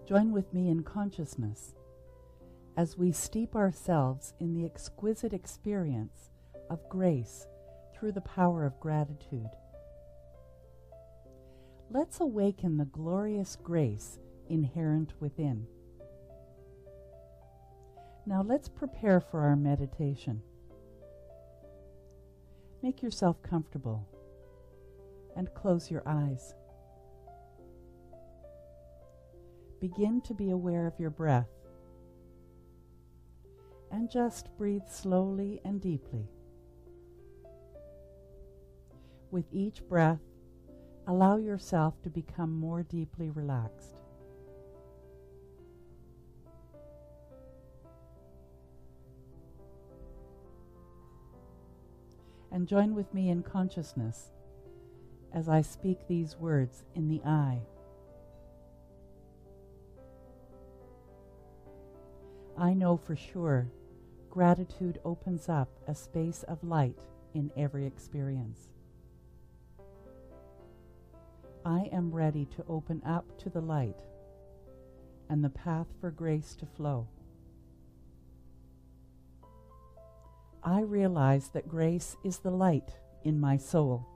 Join with me in consciousness as we steep ourselves in the exquisite experience of grace through the power of gratitude. Let's awaken the glorious grace inherent within. Now let's prepare for our meditation. Make yourself comfortable and close your eyes. Begin to be aware of your breath and just breathe slowly and deeply. With each breath, allow yourself to become more deeply relaxed. And join with me in consciousness as I speak these words in the I. I know for sure gratitude opens up a space of light in every experience. I am ready to open up to the light and the path for grace to flow. I realize that grace is the light in my soul.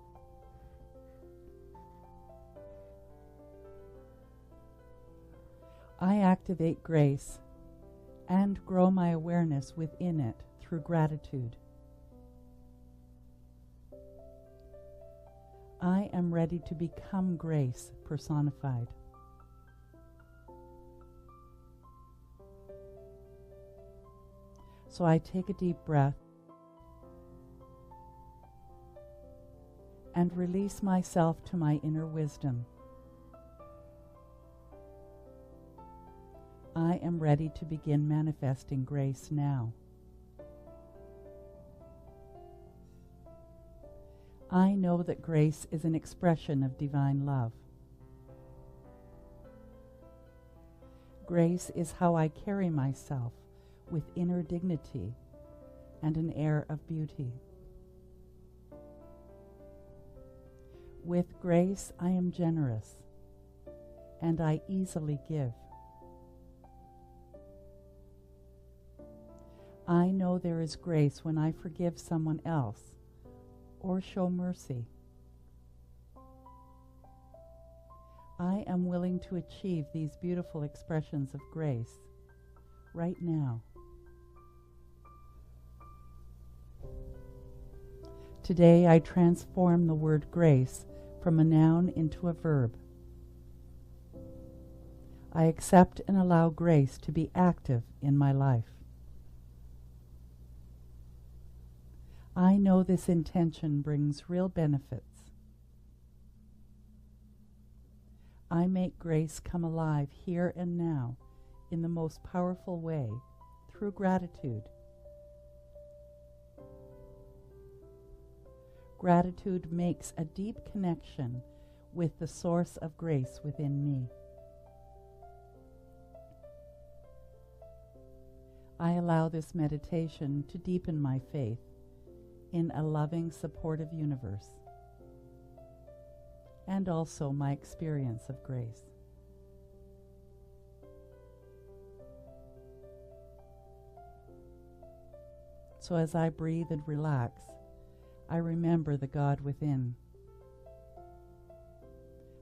I activate grace and grow my awareness within it through gratitude. I am ready to become grace personified. So I take a deep breath and release myself to my inner wisdom. I am ready to begin manifesting grace now. I know that grace is an expression of divine love. Grace is how I carry myself with inner dignity and an air of beauty. With grace, I am generous, and I easily give. I know there is grace when I forgive someone else or show mercy. I am willing to achieve these beautiful expressions of grace right now. Today I transform the word grace from a noun into a verb. I accept and allow grace to be active in my life. I know this intention brings real benefits. I make grace come alive here and now in the most powerful way through gratitude. Gratitude makes a deep connection with the source of grace within me. I allow this meditation to deepen my faith in a loving, supportive universe, and also my experience of grace. So as I breathe and relax, I remember the God within.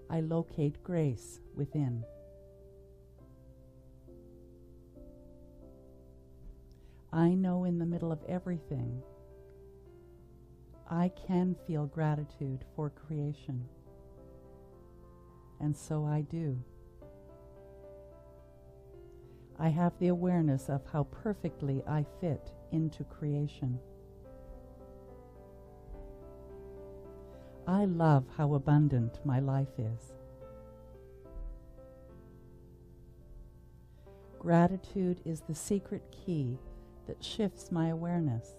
I locate grace within. I know in the middle of everything, I can feel gratitude for creation. And so I do. I have the awareness of how perfectly I fit into creation. I love how abundant my life is. Gratitude is the secret key that shifts my awareness.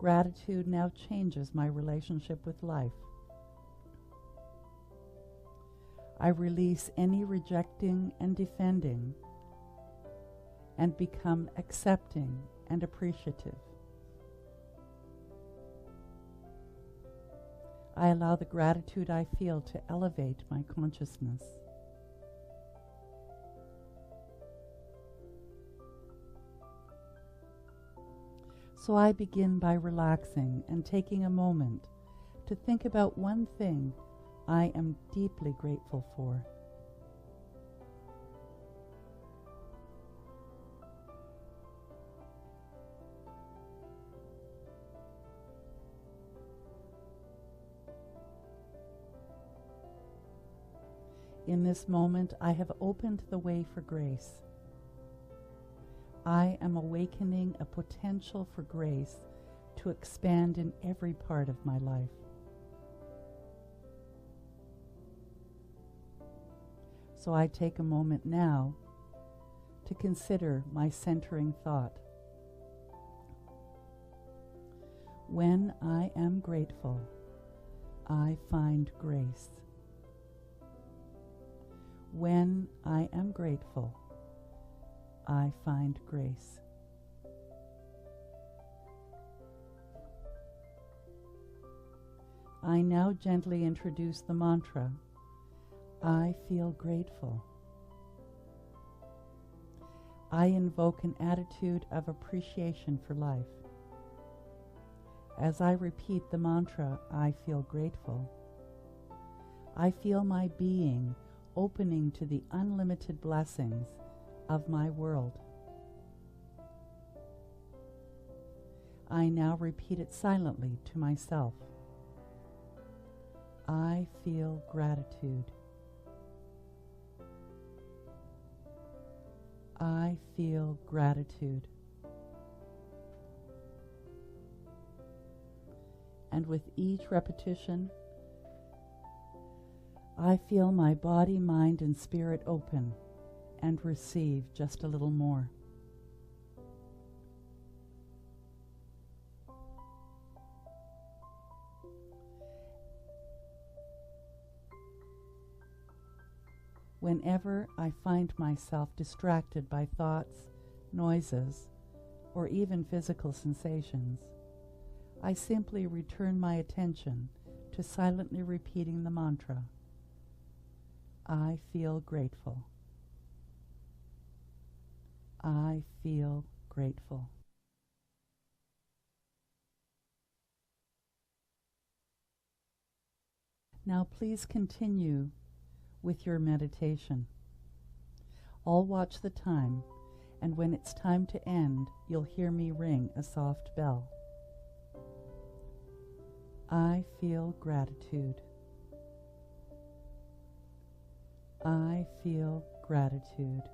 Gratitude now changes my relationship with life. I release any rejecting and defending and become accepting and appreciative. I allow the gratitude I feel to elevate my consciousness. So I begin by relaxing and taking a moment to think about one thing I am deeply grateful for. In this moment, I have opened the way for grace. I am awakening a potential for grace to expand in every part of my life. So I take a moment now to consider my centering thought. When I am grateful, I find grace. When I am grateful, I find grace. I now gently introduce the mantra, I feel grateful. I invoke an attitude of appreciation for life. As I repeat the mantra, I feel grateful, I feel my being opening to the unlimited blessings of my world. I now repeat it silently to myself. I feel gratitude. I feel gratitude. And with each repetition, I feel my body, mind, and spirit open and receive just a little more. Whenever I find myself distracted by thoughts, noises, or even physical sensations, I simply return my attention to silently repeating the mantra, I feel grateful. I feel grateful. Now please continue with your meditation. I'll watch the time, and when it's time to end, you'll hear me ring a soft bell. I feel gratitude. I feel gratitude.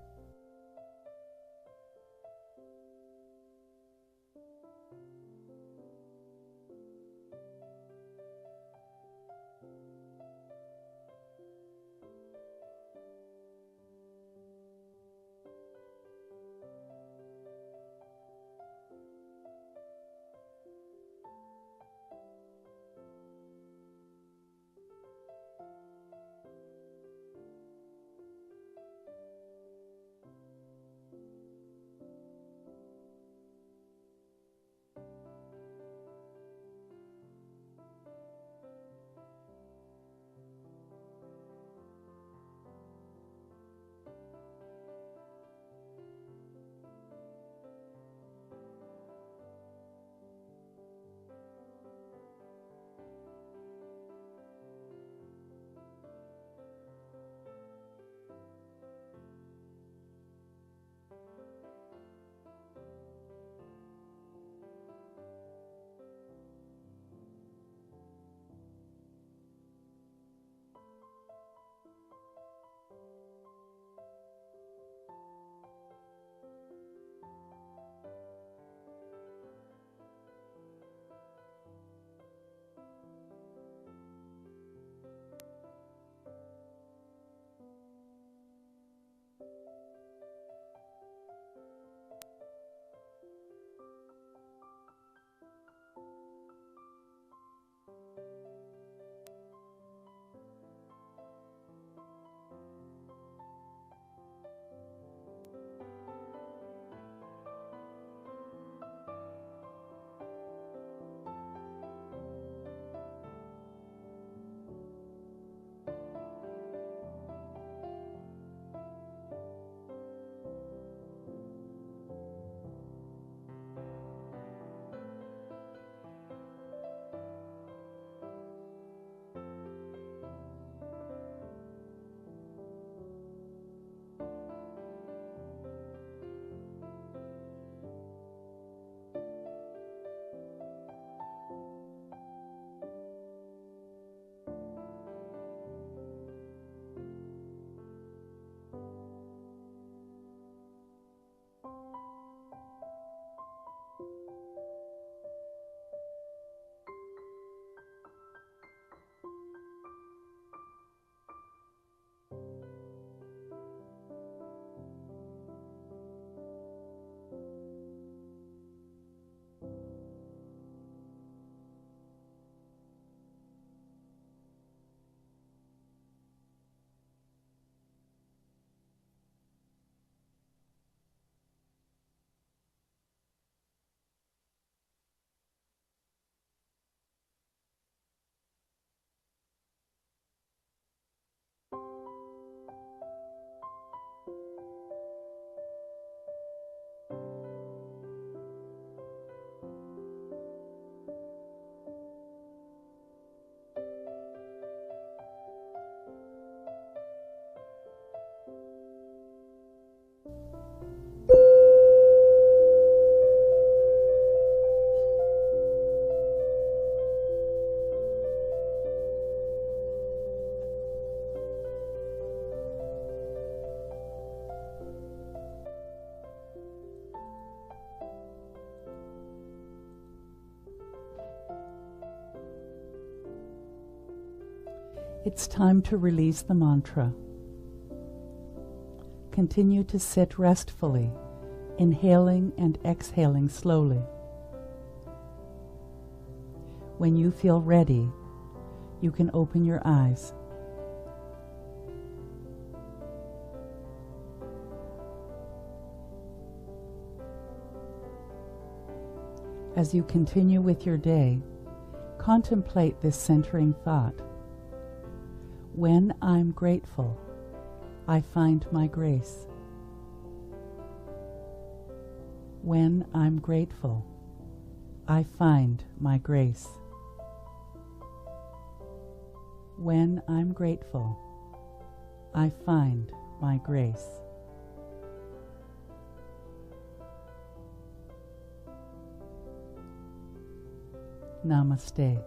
It's time to release the mantra. Continue to sit restfully, inhaling and exhaling slowly. When you feel ready, you can open your eyes. As you continue with your day, contemplate this centering thought. When I'm grateful, I find my grace. When I'm grateful, I find my grace. When I'm grateful, I find my grace. Namaste.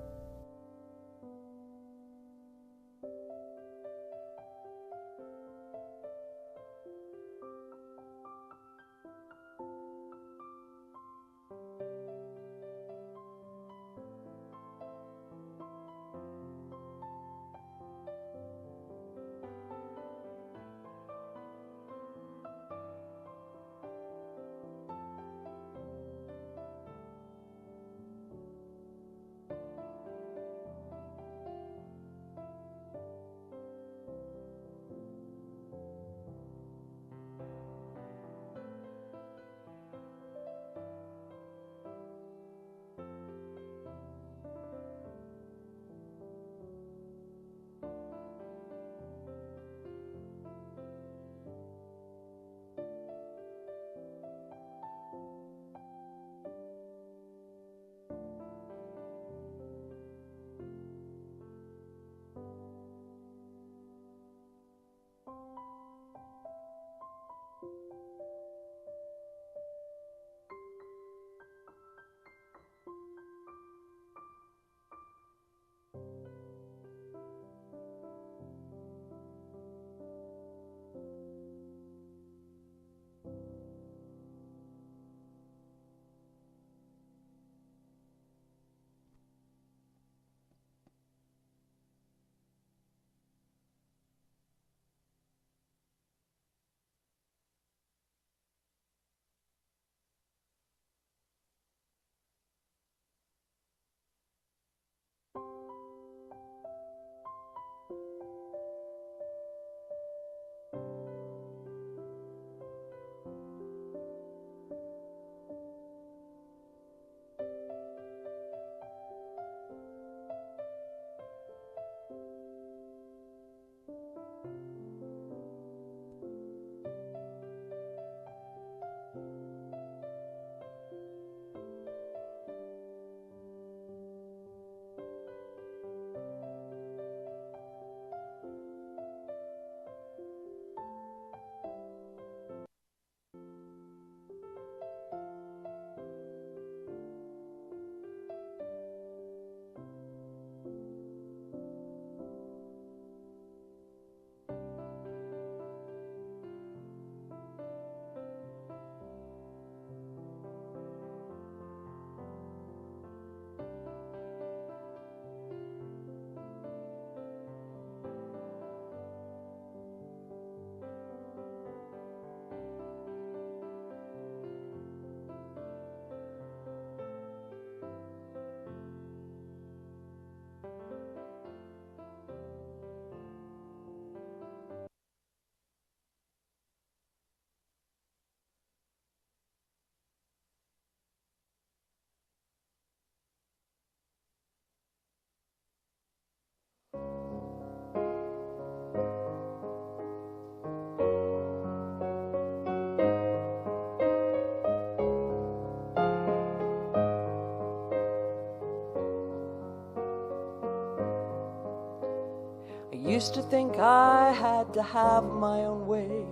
Used to think I had to have my own way,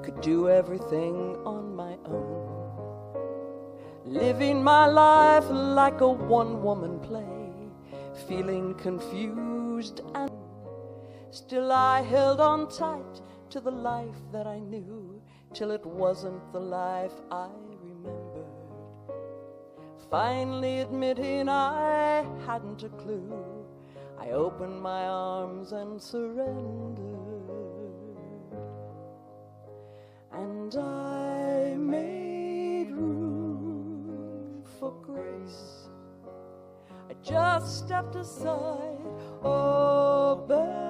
could do everything on my own, living my life like a one-woman play, feeling confused and still I held on tight to the life that I knew, till it wasn't the life I remembered, finally admitting I hadn't a clue. I opened my arms and surrendered, and I made room for grace. I just stepped aside, opened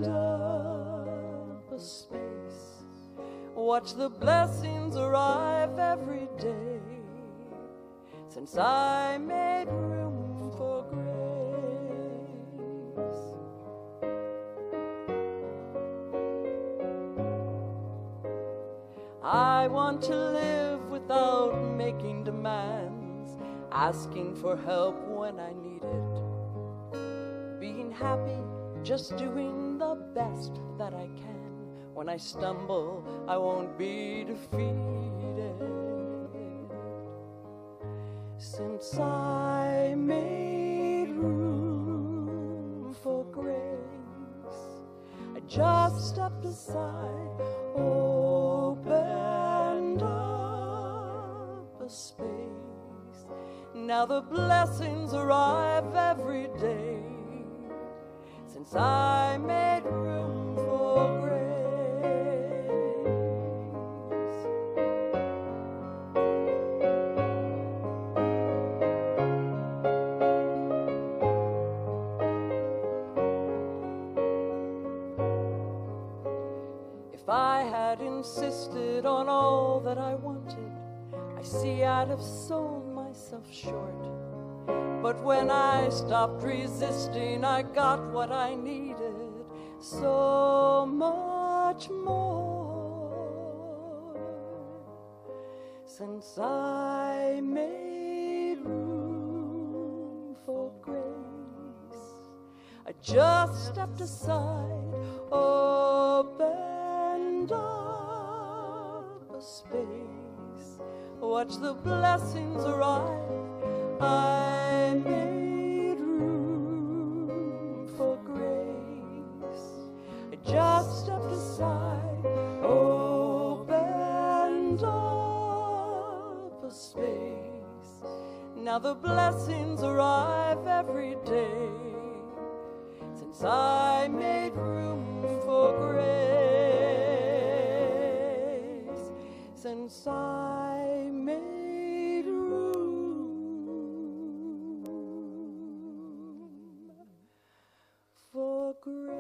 up a space, watch the blessings arrive every day, since I made room for grace. I want to live without making demands, asking for help when I need it, being happy, just doing the best that I can. When I stumble, I won't be defeated, since I made room for grace. I just stepped aside, opened up a space. Now the blessings arrive every day, since I made room for grace. If I had insisted on all that I wanted, I see I'd have sold myself short. But when I stopped resisting, I got what I needed, so much more, since I made room for grace. I just stepped aside, opened up a space, watch the blessings arrive. I made room for grace. I just stepped aside, opened up a space. Now the blessings arrive every day, since I made room for grace. Since I made room for grace.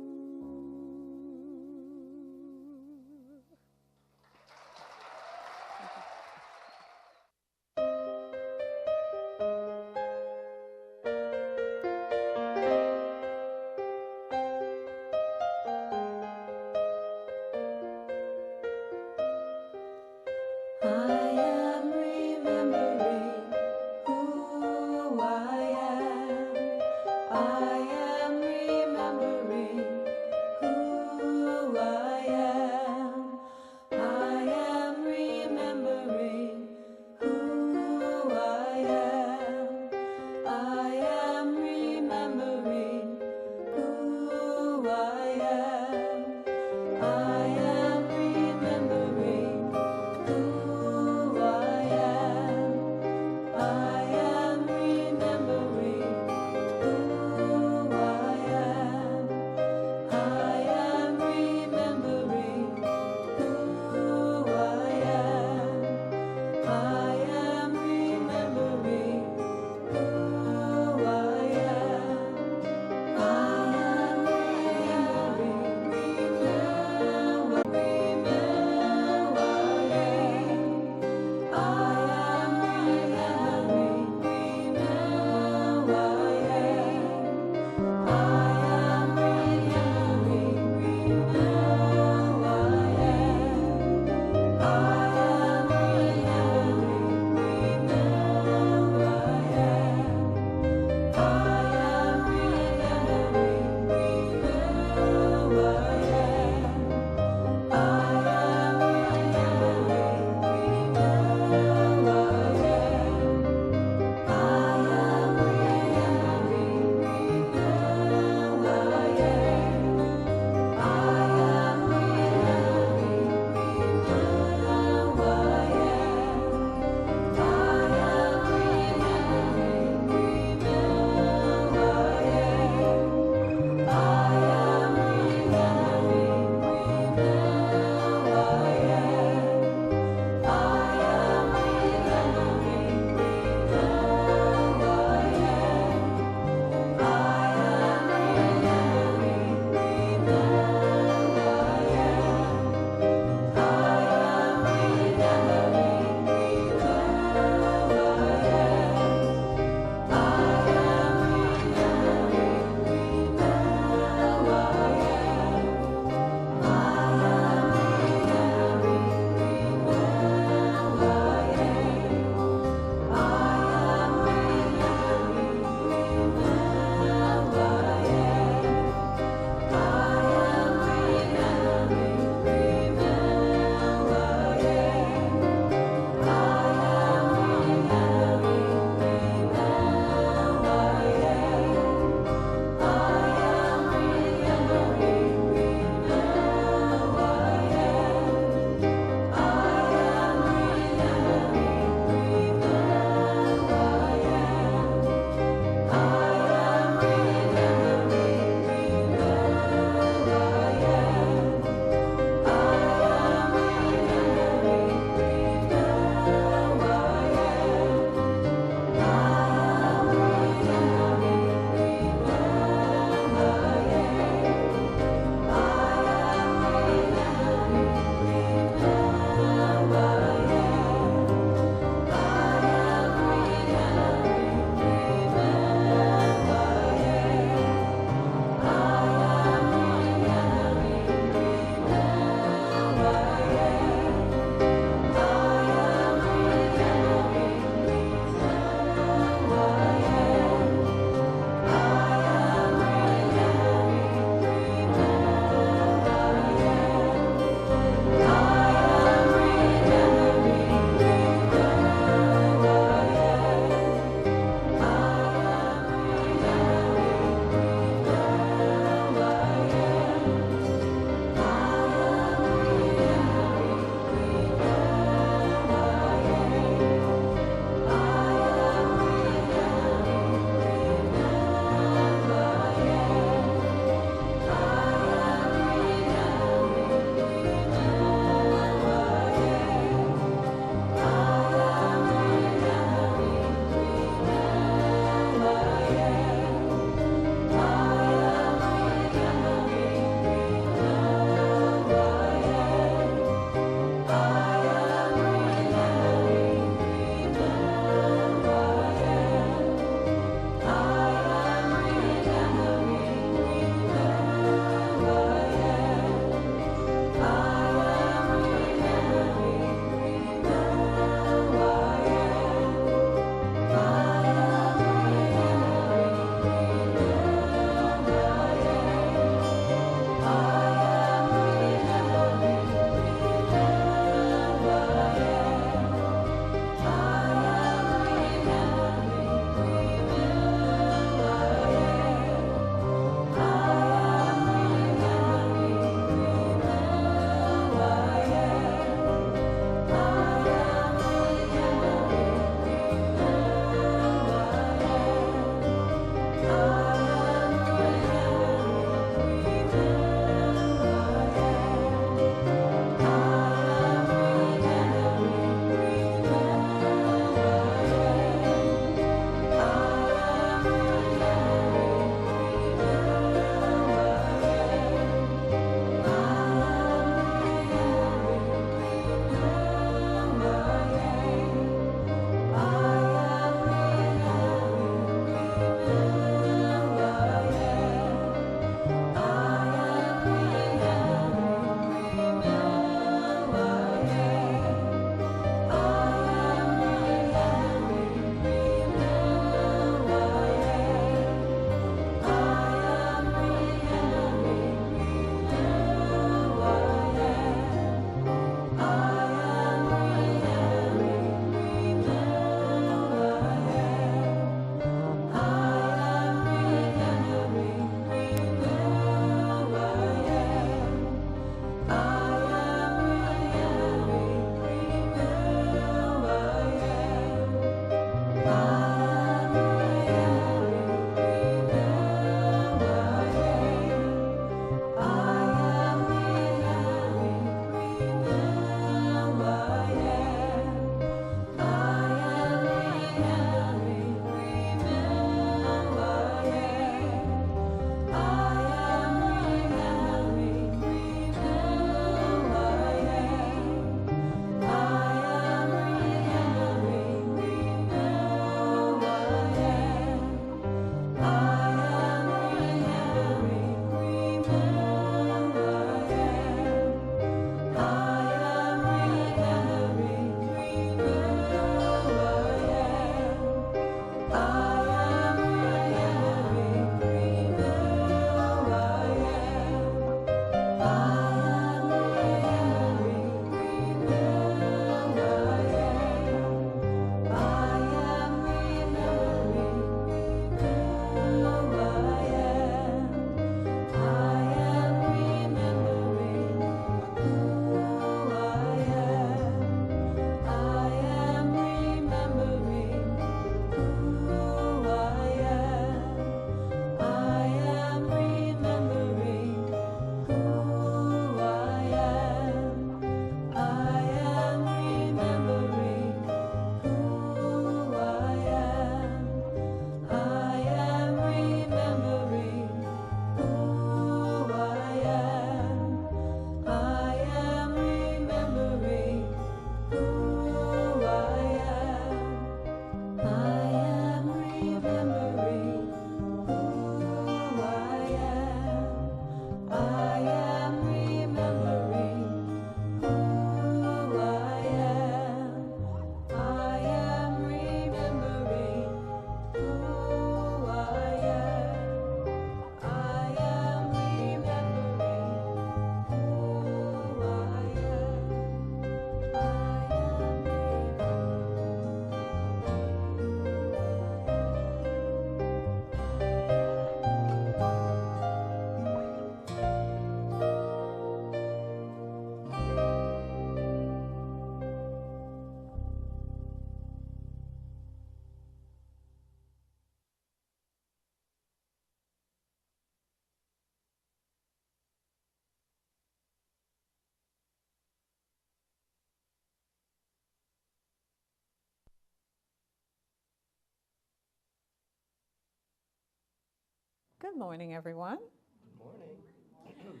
Good morning, everyone. Good morning.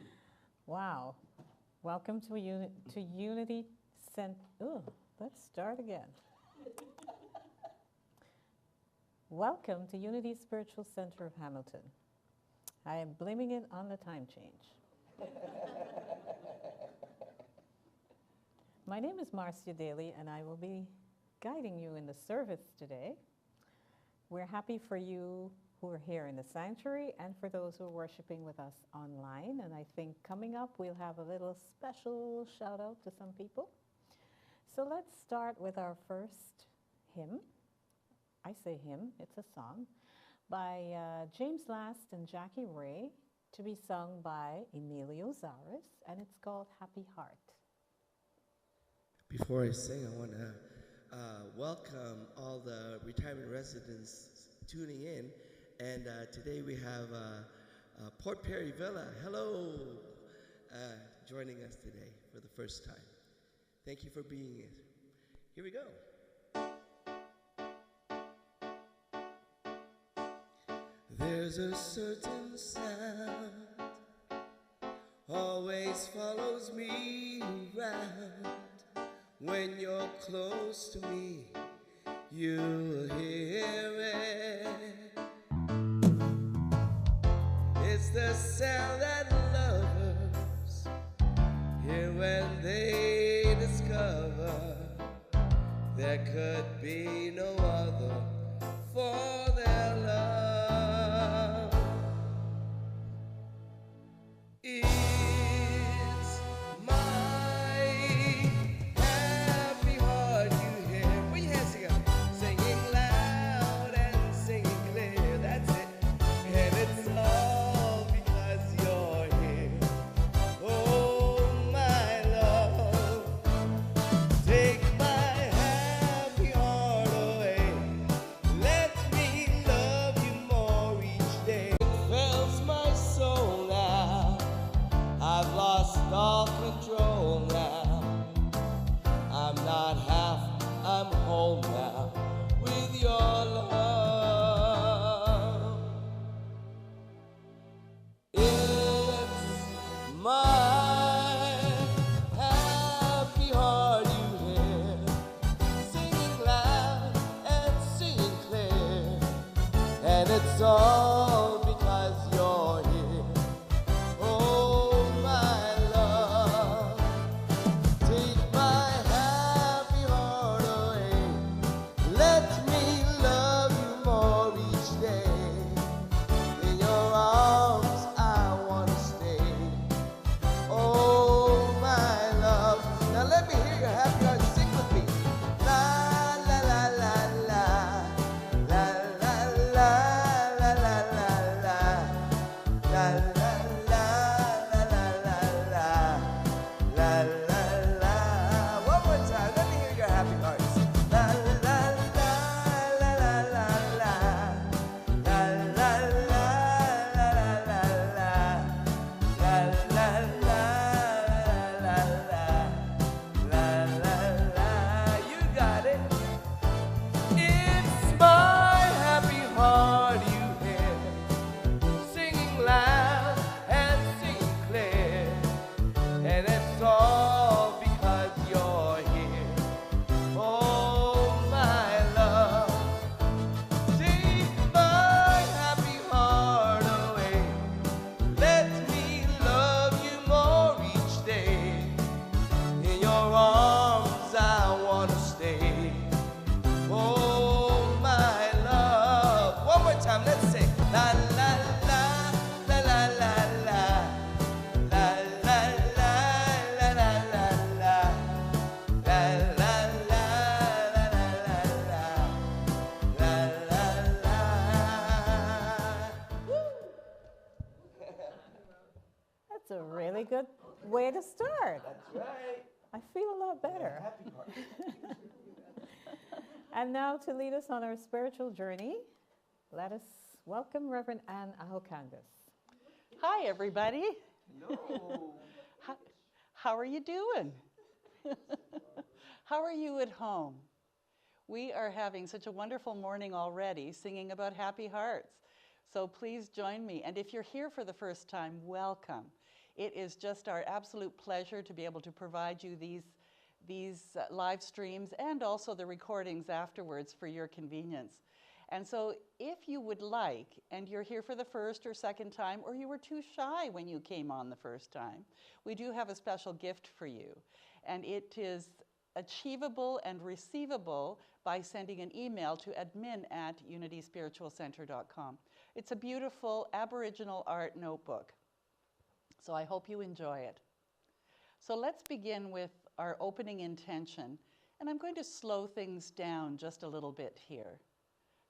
Wow. Welcome to Unity Center. Oh, let's start again. Welcome to Unity Spiritual Center of Hamilton. I am blaming it on the time change. My name is Marcia Daly, and I will be guiding you in the service today. We're happy for you who are here in the sanctuary and for those who are worshiping with us online. And I think coming up, we'll have a little special shout out to some people. So let's start with our first hymn. I say hymn, it's a song, by James Last and Jackie Ray, to be sung by Emilio Zares, and it's called Happy Heart. Before I sing, I want to welcome all the retirement residents tuning in. And today we have Port Perry Villa, hello, joining us today for the first time. Thank you for being here. Here we go. There's a certain sound always follows me around. When you're close to me, you'll hear it. It's the sound that lovers hear when they discover there could be no other for their love. It's my happy heart you hear. Put your hands together. Singing loud and singing clear. That's it. And it's all because you're here. Oh, my love. Take my happy heart away. Let me love you more each day. It fills my soul now. I've lost all control now. I'm not half, I'm whole now with your love. It's my happy heart you hear, singing loud and singing clear, and it's all because you're here. Oh, my love, take my happy heart away. Let me love you more each day. In your arms I want to stay. Oh, my love. Now let me hear your happy heart. Sing with me. La, la, la, la, la. La, la, la, la, la, la, la. La la la la la la la la la la. One more time, let me hear your happy hearts. La la la la la la la. La la la la la la. La la la la la. La la la. You got it. It's my happy heart you hear, singing loud and singing clear, and it's all because you're here. Oh, my love, take my happy heart away. Let me love you more each day. In your arms I want to stay. Oh, my love. One more time, let's sing. La la la la la la la. La la la la la la la. La la la la la la la. La la la. That's a really good way to start. That's right. I feel a lot better. Happy heart. And now to lead us on our spiritual journey, let us welcome Reverend Anne Ahokangas. Hi, everybody. Hello. How are you doing? How are you at home? We are having such a wonderful morning already, singing about happy hearts. So please join me. And if you're here for the first time, welcome. It is just our absolute pleasure to be able to provide you these live streams and also the recordings afterwards for your convenience. And so if you would like, and you're here for the first or second time, or you were too shy when you came on the first time, we do have a special gift for you. And it is achievable and receivable by sending an email to admin@unityspiritualcenter.com. It's a beautiful Aboriginal art notebook. So I hope you enjoy it. So let's begin with our opening intention. And I'm going to slow things down just a little bit here.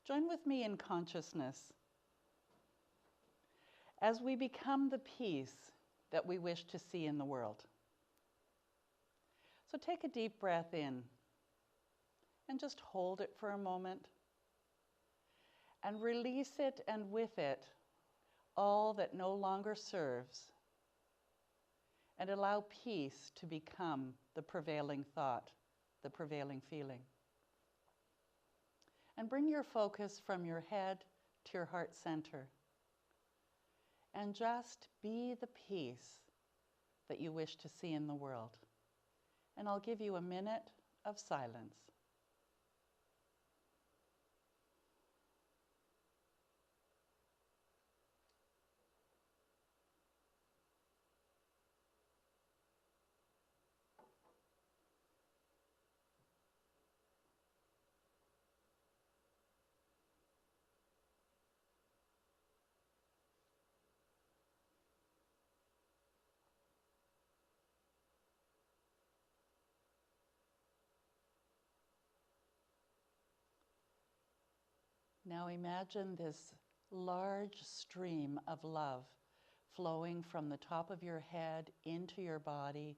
Join with me in consciousness as we become the peace that we wish to see in the world. So take a deep breath in and just hold it for a moment and release it, and with it, all that no longer serves, and allow peace to become the prevailing thought, the prevailing feeling. And bring your focus from your head to your heart center. And just be the peace that you wish to see in the world. And I'll give you a minute of silence. Now imagine this large stream of love flowing from the top of your head into your body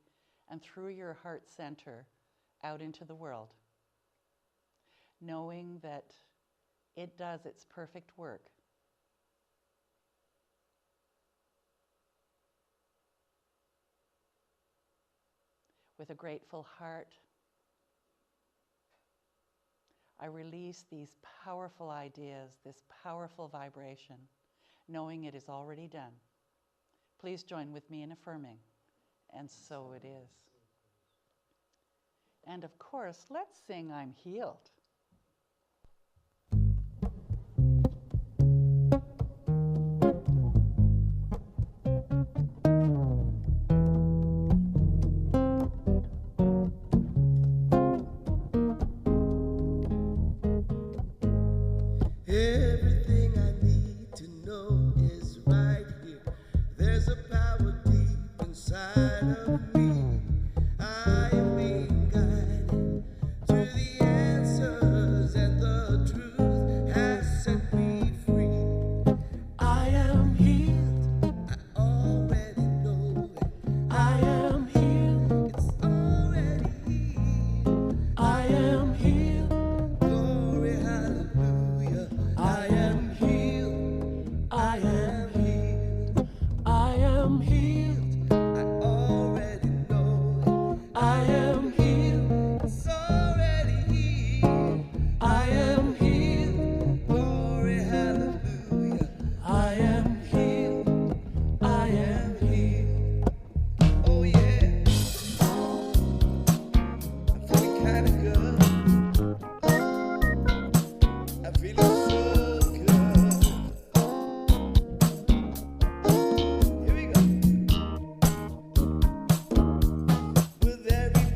and through your heart center out into the world, knowing that it does its perfect work. With a grateful heart, I release these powerful ideas, this powerful vibration, knowing it is already done. Please join with me in affirming, and so it is. And of course, let's sing I'm Healed. Everything I need to know is right here. There's a power deep inside of me. I am being guided to the answers, and the truth has set me free. I am healed. I already know it. I am healed. It's already healed. I am healed. Glory, hallelujah. I am healed. I am healed. I am healed. I already know it. I am healed. It's already healed. I am healed. Glory, hallelujah. I am healed. I am healed. Oh yeah. I'm feeling kinda good. I'm feeling so good. Here we go. With every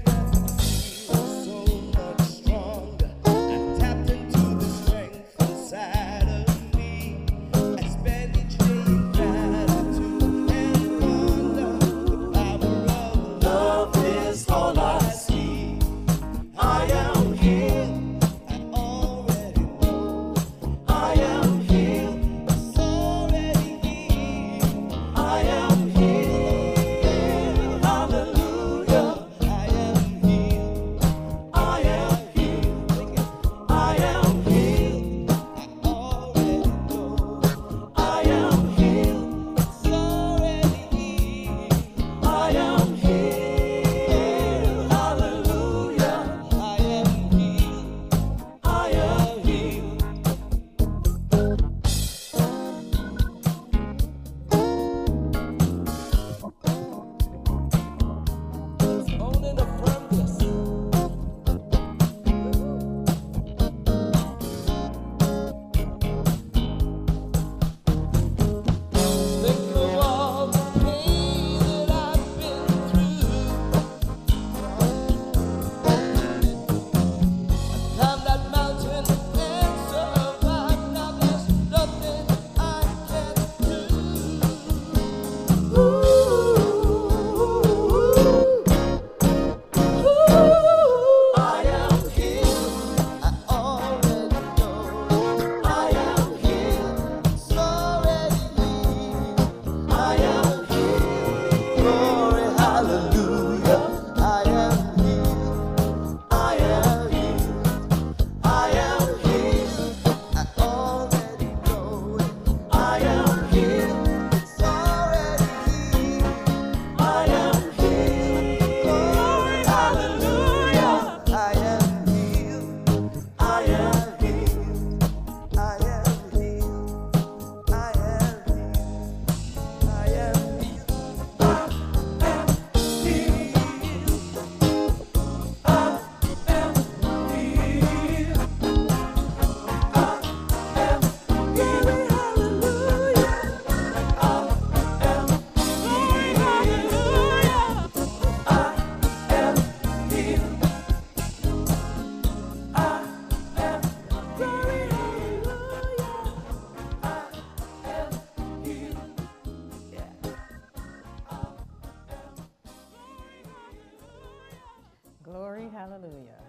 Glory, hallelujah.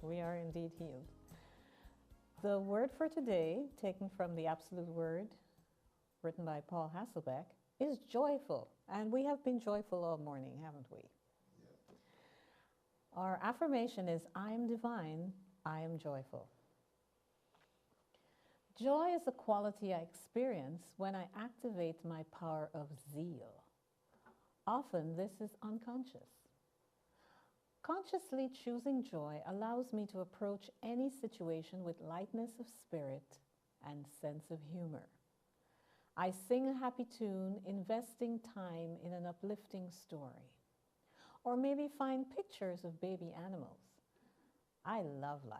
We are indeed healed. The word for today, taken from the Absolute Word, written by Paul Hasselbeck, is joyful. And we have been joyful all morning, haven't we? Our affirmation is, I am divine, I am joyful. Joy is a quality I experience when I activate my power of zeal. Often this is unconscious. Consciously choosing joy allows me to approach any situation with lightness of spirit and sense of humor. I sing a happy tune, investing time in an uplifting story. Or maybe find pictures of baby animals. I love life.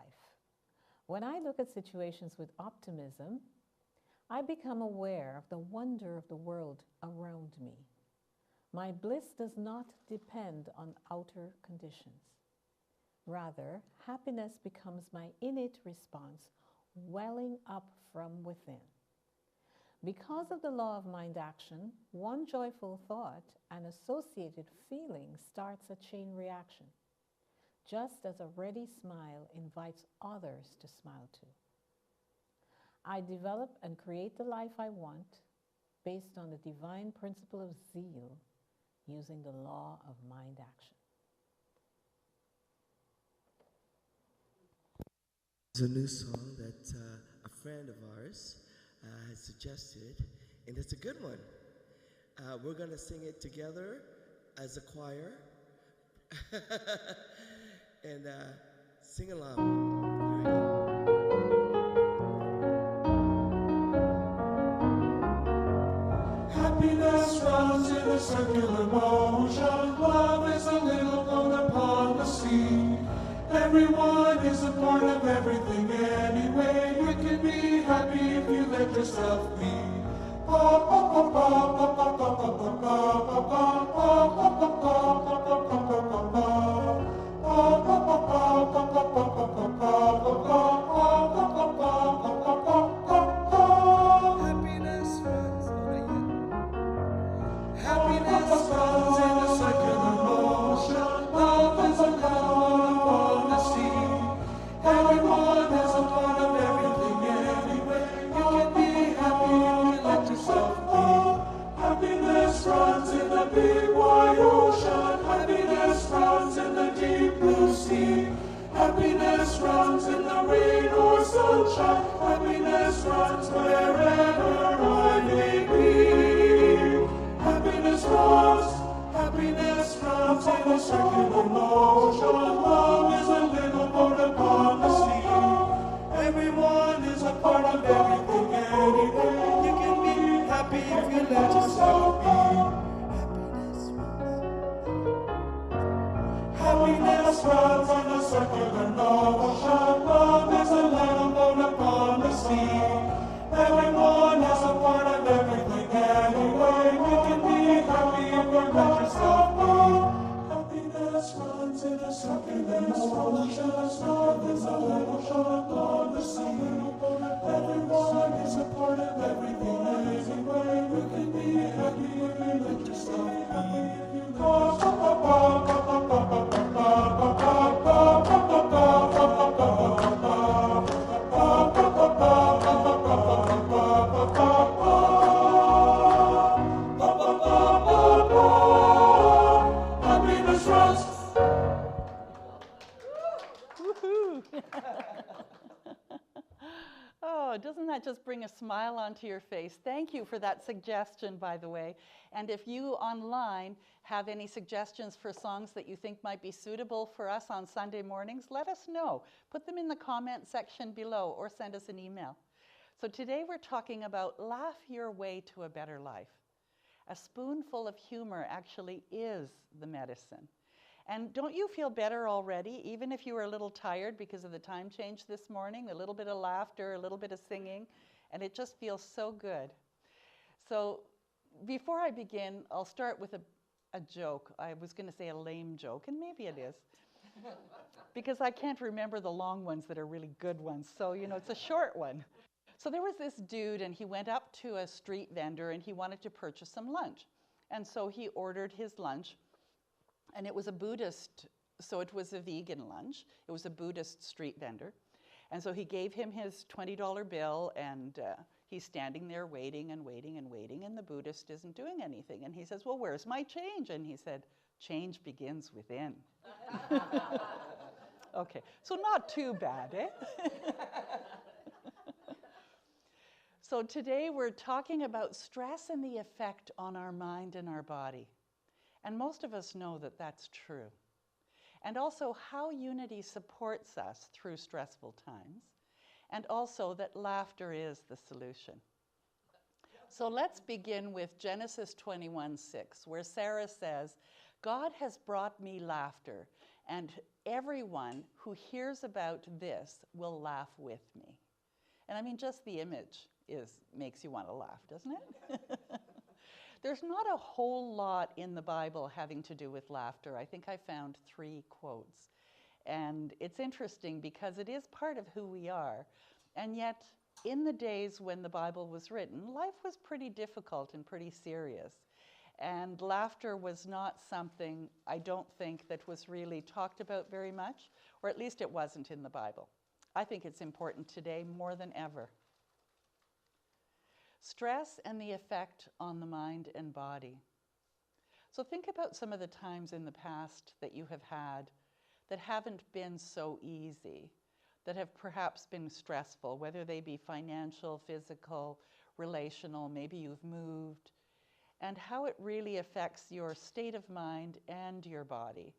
When I look at situations with optimism, I become aware of the wonder of the world around me. My bliss does not depend on outer conditions. Rather, happiness becomes my innate response, welling up from within. Because of the law of mind action, one joyful thought and associated feeling starts a chain reaction, just as a ready smile invites others to smile too. I develop and create the life I want based on the divine principle of zeal, using the law of mind action. There's a new song that a friend of ours has suggested, and it's a good one. We're going to sing it together as a choir and sing along. Here we go. Happiness runs in a circular motion. Love is a little boat upon the sea. Everyone is a part of everything anyway. You can be happy if you let yourself be. Happiness runs in a circular motion. Love is a cloud upon the sea. Everyone is a part of everything anyway. You can be happy if you let yourself be. Happiness runs in the big wide ocean. Happiness runs in the deep blue sea. Happiness runs in the rain or sunshine. Happiness runs wherever I may be. Happiness runs in a circular motion. Love is a little boat upon the sea. Everyone is a part of everything anyway. You can be happy if you let yourself be. Happiness runs in a circular motion. Love is a little boat upon the sea. Everyone is a part of everything anyway. You can be happy if you let yourself be. Happiness runs in a circular motion. Love is a little boat upon the sea. Everyone is a part of everything anyway. You can be happy if you let yourself be. Happiness runs. Woohoo! Oh, doesn't that just bring a smile onto your face? Thank you for that suggestion, by the way. And if you online have any suggestions for songs that you think might be suitable for us on Sunday mornings, let us know. Put them in the comment section below or send us an email. So today we're talking about laugh your way to a better life. A spoonful of humor actually is the medicine. And don't you feel better already, even if you were a little tired because of the time change this morning? A little bit of laughter, a little bit of singing, and it just feels so good. So before I begin, I'll start with a joke. I was going to say a lame joke, and maybe it is, because I can't remember the long ones that are really good ones. So, it's a short one. So there was this dude, and he went up to a street vendor, and he wanted to purchase some lunch. And so he ordered his lunch, and it was a Buddhist So it was a vegan lunch. It was a Buddhist street vendor. And so he gave him his $20 bill, and he's standing there waiting and waiting and waiting, and the Buddhist isn't doing anything. And he says, well, where's my change? And he said, change begins within. Okay, so not too bad, eh? So today we're talking about stress and the effect on our mind and our body. And most of us know that that's true. And also how unity supports us through stressful times, and also that laughter is the solution. So let's begin with Genesis 21:6, where Sarah says, God has brought me laughter, and everyone who hears about this will laugh with me. And I mean, just the image makes you want to laugh, doesn't it? There's not a whole lot in the Bible having to do with laughter. I think I found 3 quotes. And it's interesting because it is part of who we are. And yet, in the days when the Bible was written, life was pretty difficult and pretty serious. And laughter was not something, I don't think, that was really talked about very much, or at least it wasn't in the Bible. I think it's important today more than ever. Stress and the effect on the mind and body. So think about some of the times in the past that you have had that haven't been so easy, that have perhaps been stressful, whether they be financial, physical, relational, maybe you've moved, and how it really affects your state of mind and your body.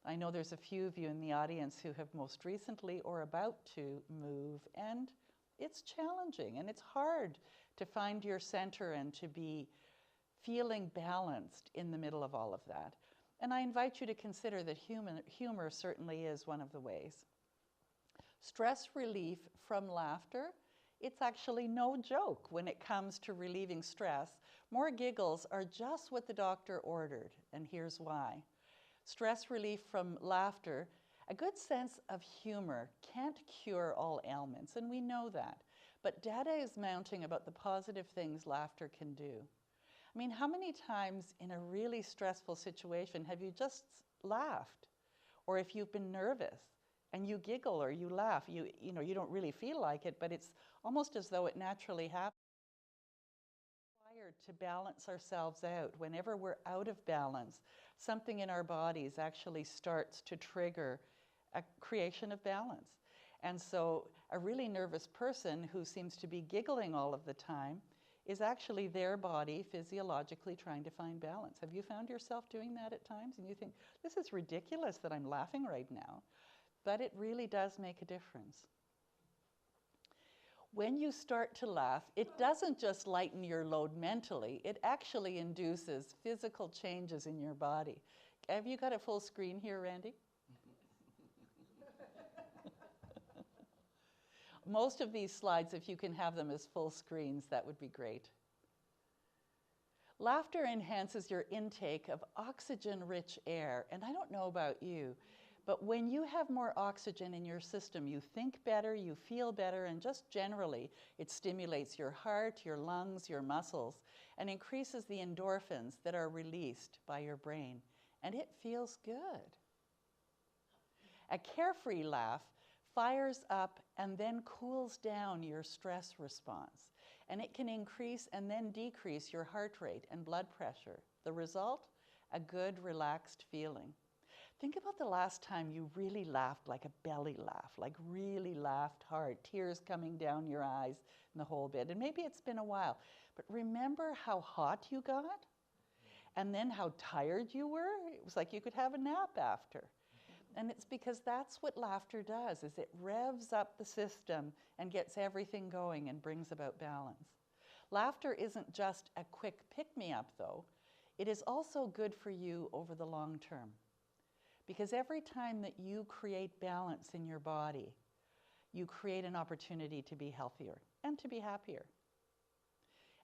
I know there's a few of you in the audience who have most recently or about to move, and it's challenging and it's hard to find your center and to be feeling balanced in the middle of all of that. And I invite you to consider that humor certainly is one of the ways. Stress relief from laughter, it's actually no joke when it comes to relieving stress. More giggles are just what the doctor ordered, and here's why. Stress relief from laughter, a good sense of humor can't cure all ailments, and we know that. But data is mounting about the positive things laughter can do. I mean, how many times in a really stressful situation have you just laughed? Or if you've been nervous and you giggle or you laugh, you don't really feel like it, but it's almost as though it naturally happens. We're wired to balance ourselves out. Whenever we're out of balance, something in our bodies actually starts to trigger a creation of balance. And so a really nervous person who seems to be giggling all of the time is actually their body physiologically trying to find balance. Have you found yourself doing that at times? And you think, this is ridiculous that I'm laughing right now. But it really does make a difference. When you start to laugh, it doesn't just lighten your load mentally, it actually induces physical changes in your body. Have you got a full screen here, Randy? Most of these slides, if you can have them as full screens, that would be great. Laughter enhances your intake of oxygen-rich air. And I don't know about you, but when you have more oxygen in your system, you think better, you feel better, and just generally, it stimulates your heart, your lungs, your muscles, and increases the endorphins that are released by your brain. And it feels good. A carefree laugh fires up and then cools down your stress response. And it can increase and then decrease your heart rate and blood pressure. The result? A good, relaxed feeling. Think about the last time you really laughed, like a belly laugh, like really laughed hard, tears coming down your eyes and the whole bit. And maybe it's been a while, but remember how hot you got? And then how tired you were? It was like you could have a nap after. And it's because that's what laughter does, is it revs up the system and gets everything going and brings about balance. Laughter isn't just a quick pick-me-up, though. It is also good for you over the long term. Because every time that you create balance in your body, you create an opportunity to be healthier and to be happier.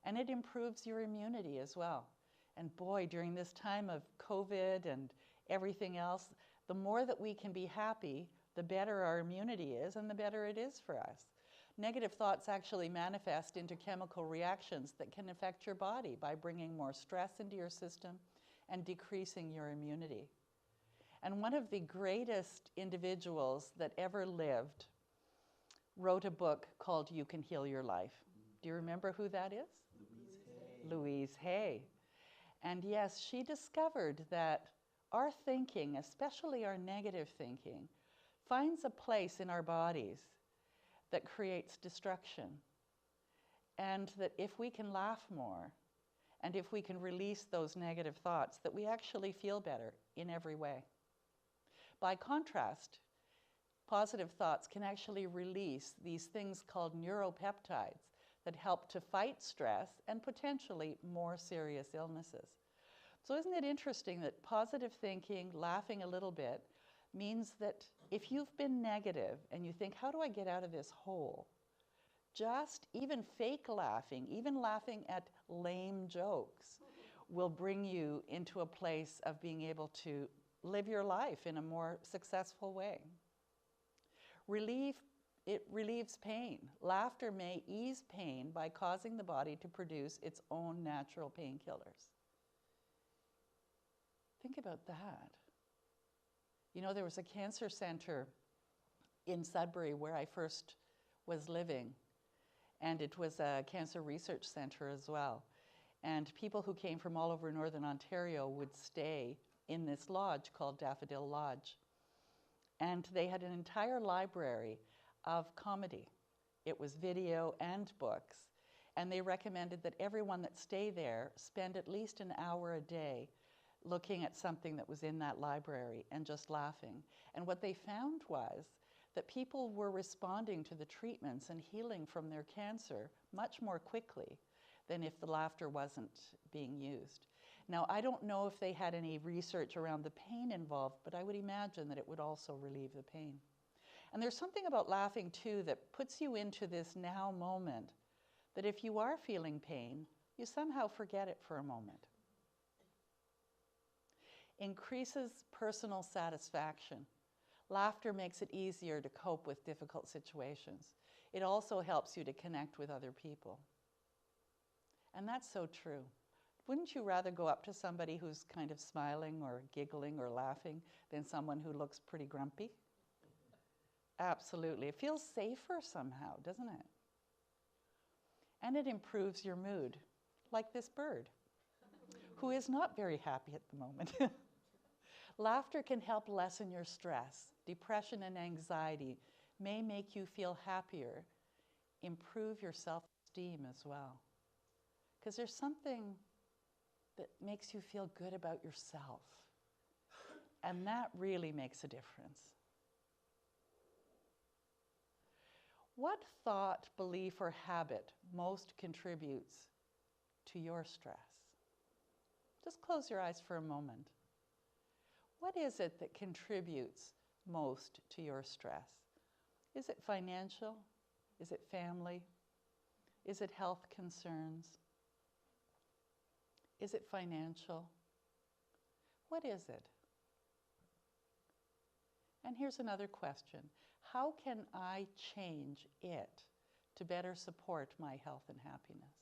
And it improves your immunity as well. And boy, during this time of COVID and everything else, the more that we can be happy, the better our immunity is and the better it is for us. Negative thoughts actually manifest into chemical reactions that can affect your body by bringing more stress into your system and decreasing your immunity. And one of the greatest individuals that ever lived wrote a book called You Can Heal Your Life. Do you remember who that is? Louise Hay. And yes, she discovered that our thinking, especially our negative thinking, finds a place in our bodies that creates destruction. And that if we can laugh more, and if we can release those negative thoughts, that we actually feel better in every way. By contrast, positive thoughts can actually release these things called neuropeptides that help to fight stress and potentially more serious illnesses. So isn't it interesting that positive thinking, laughing a little bit, means that if you've been negative and you think, how do I get out of this hole? Just even fake laughing, even laughing at lame jokes, will bring you into a place of being able to live your life in a more successful way. It relieves pain. Laughter may ease pain by causing the body to produce its own natural painkillers. Think about that. You know, there was a cancer center in Sudbury where I first was living, and it was a cancer research center as well. And people who came from all over Northern Ontario would stay in this lodge called Daffodil Lodge. And they had an entire library of comedy. It was video and books. And they recommended that everyone that stay there spend at least an hour a day looking at something that was in that library and just laughing. And what they found was that people were responding to the treatments and healing from their cancer much more quickly than if the laughter wasn't being used. Now, I don't know if they had any research around the pain involved, but I would imagine that it would also relieve the pain. And there's something about laughing, too, that puts you into this now moment, that if you are feeling pain, you somehow forget it for a moment. Increases personal satisfaction. Laughter makes it easier to cope with difficult situations. It also helps you to connect with other people. And that's so true. Wouldn't you rather go up to somebody who's kind of smiling or giggling or laughing than someone who looks pretty grumpy? Absolutely. It feels safer somehow, doesn't it? And it improves your mood, like this bird, who is not very happy at the moment. Laughter can help lessen your stress. Depression and anxiety may make you feel happier, improve your self-esteem as well. Because there's something that makes you feel good about yourself. And that really makes a difference. What thought, belief, or habit most contributes to your stress? Just close your eyes for a moment. What is it that contributes most to your stress? Is it financial? Is it family? Is it health concerns? Is it financial? What is it? And here's another question. How can I change it to better support my health and happiness?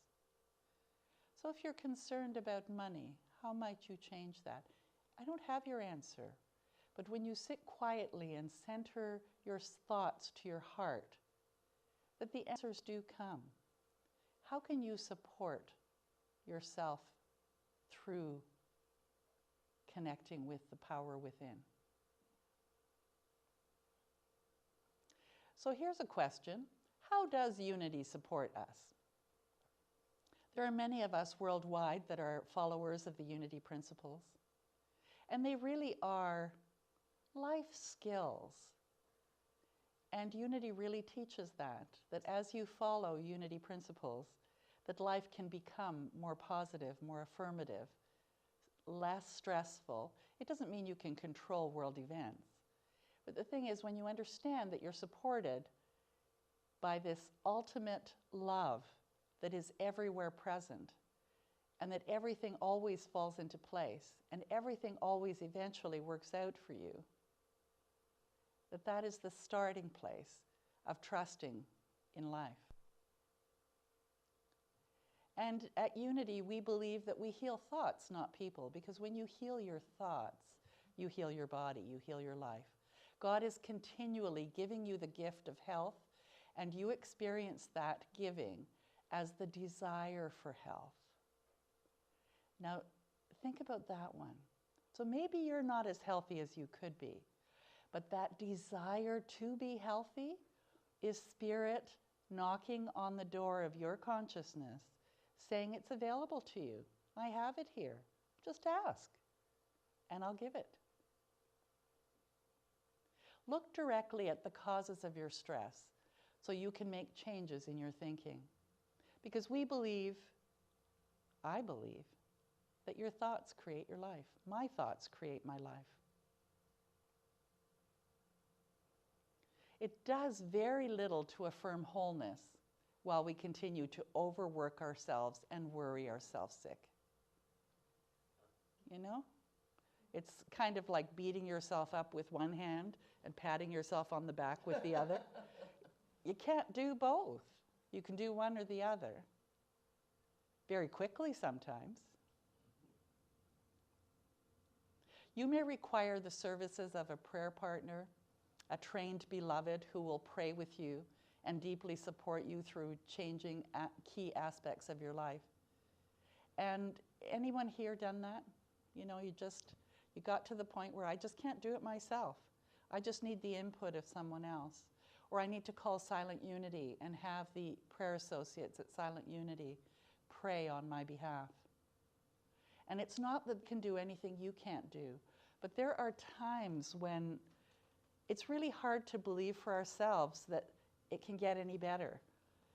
So if you're concerned about money, how might you change that? I don't have your answer, but when you sit quietly and center your thoughts to your heart, that the answers do come. How can you support yourself through connecting with the power within? So here's a question. How does unity support us? There are many of us worldwide that are followers of the unity principles, and they really are life skills. And unity really teaches that as you follow unity principles, that life can become more positive, more affirmative, less stressful. It doesn't mean you can control world events. But the thing is, when you understand that you're supported by this ultimate love that is everywhere present, and that everything always falls into place, and everything always eventually works out for you, that is the starting place of trusting in life. And at Unity, we believe that we heal thoughts, not people, because when you heal your thoughts, you heal your body, you heal your life. God is continually giving you the gift of health, and you experience that giving as the desire for health. Now, think about that one. So maybe you're not as healthy as you could be, but that desire to be healthy is Spirit knocking on the door of your consciousness, saying it's available to you. I have it here. Just ask, and I'll give it. Look directly at the causes of your stress so you can make changes in your thinking. Because I believe, that your thoughts create your life. My thoughts create my life. It does very little to affirm wholeness while we continue to overwork ourselves and worry ourselves sick. You know? It's kind of like beating yourself up with one hand and patting yourself on the back with the other. You can't do both. You can do one or the other. Very quickly sometimes. You may require the services of a prayer partner, a trained beloved who will pray with you and deeply support you through changing key aspects of your life. And anyone here done that? You know, you got to the point where I just can't do it myself. I just need the input of someone else. Or I need to call Silent Unity and have the prayer associates at Silent Unity pray on my behalf. And it's not that it can do anything you can't do, but there are times when it's really hard to believe for ourselves that it can get any better.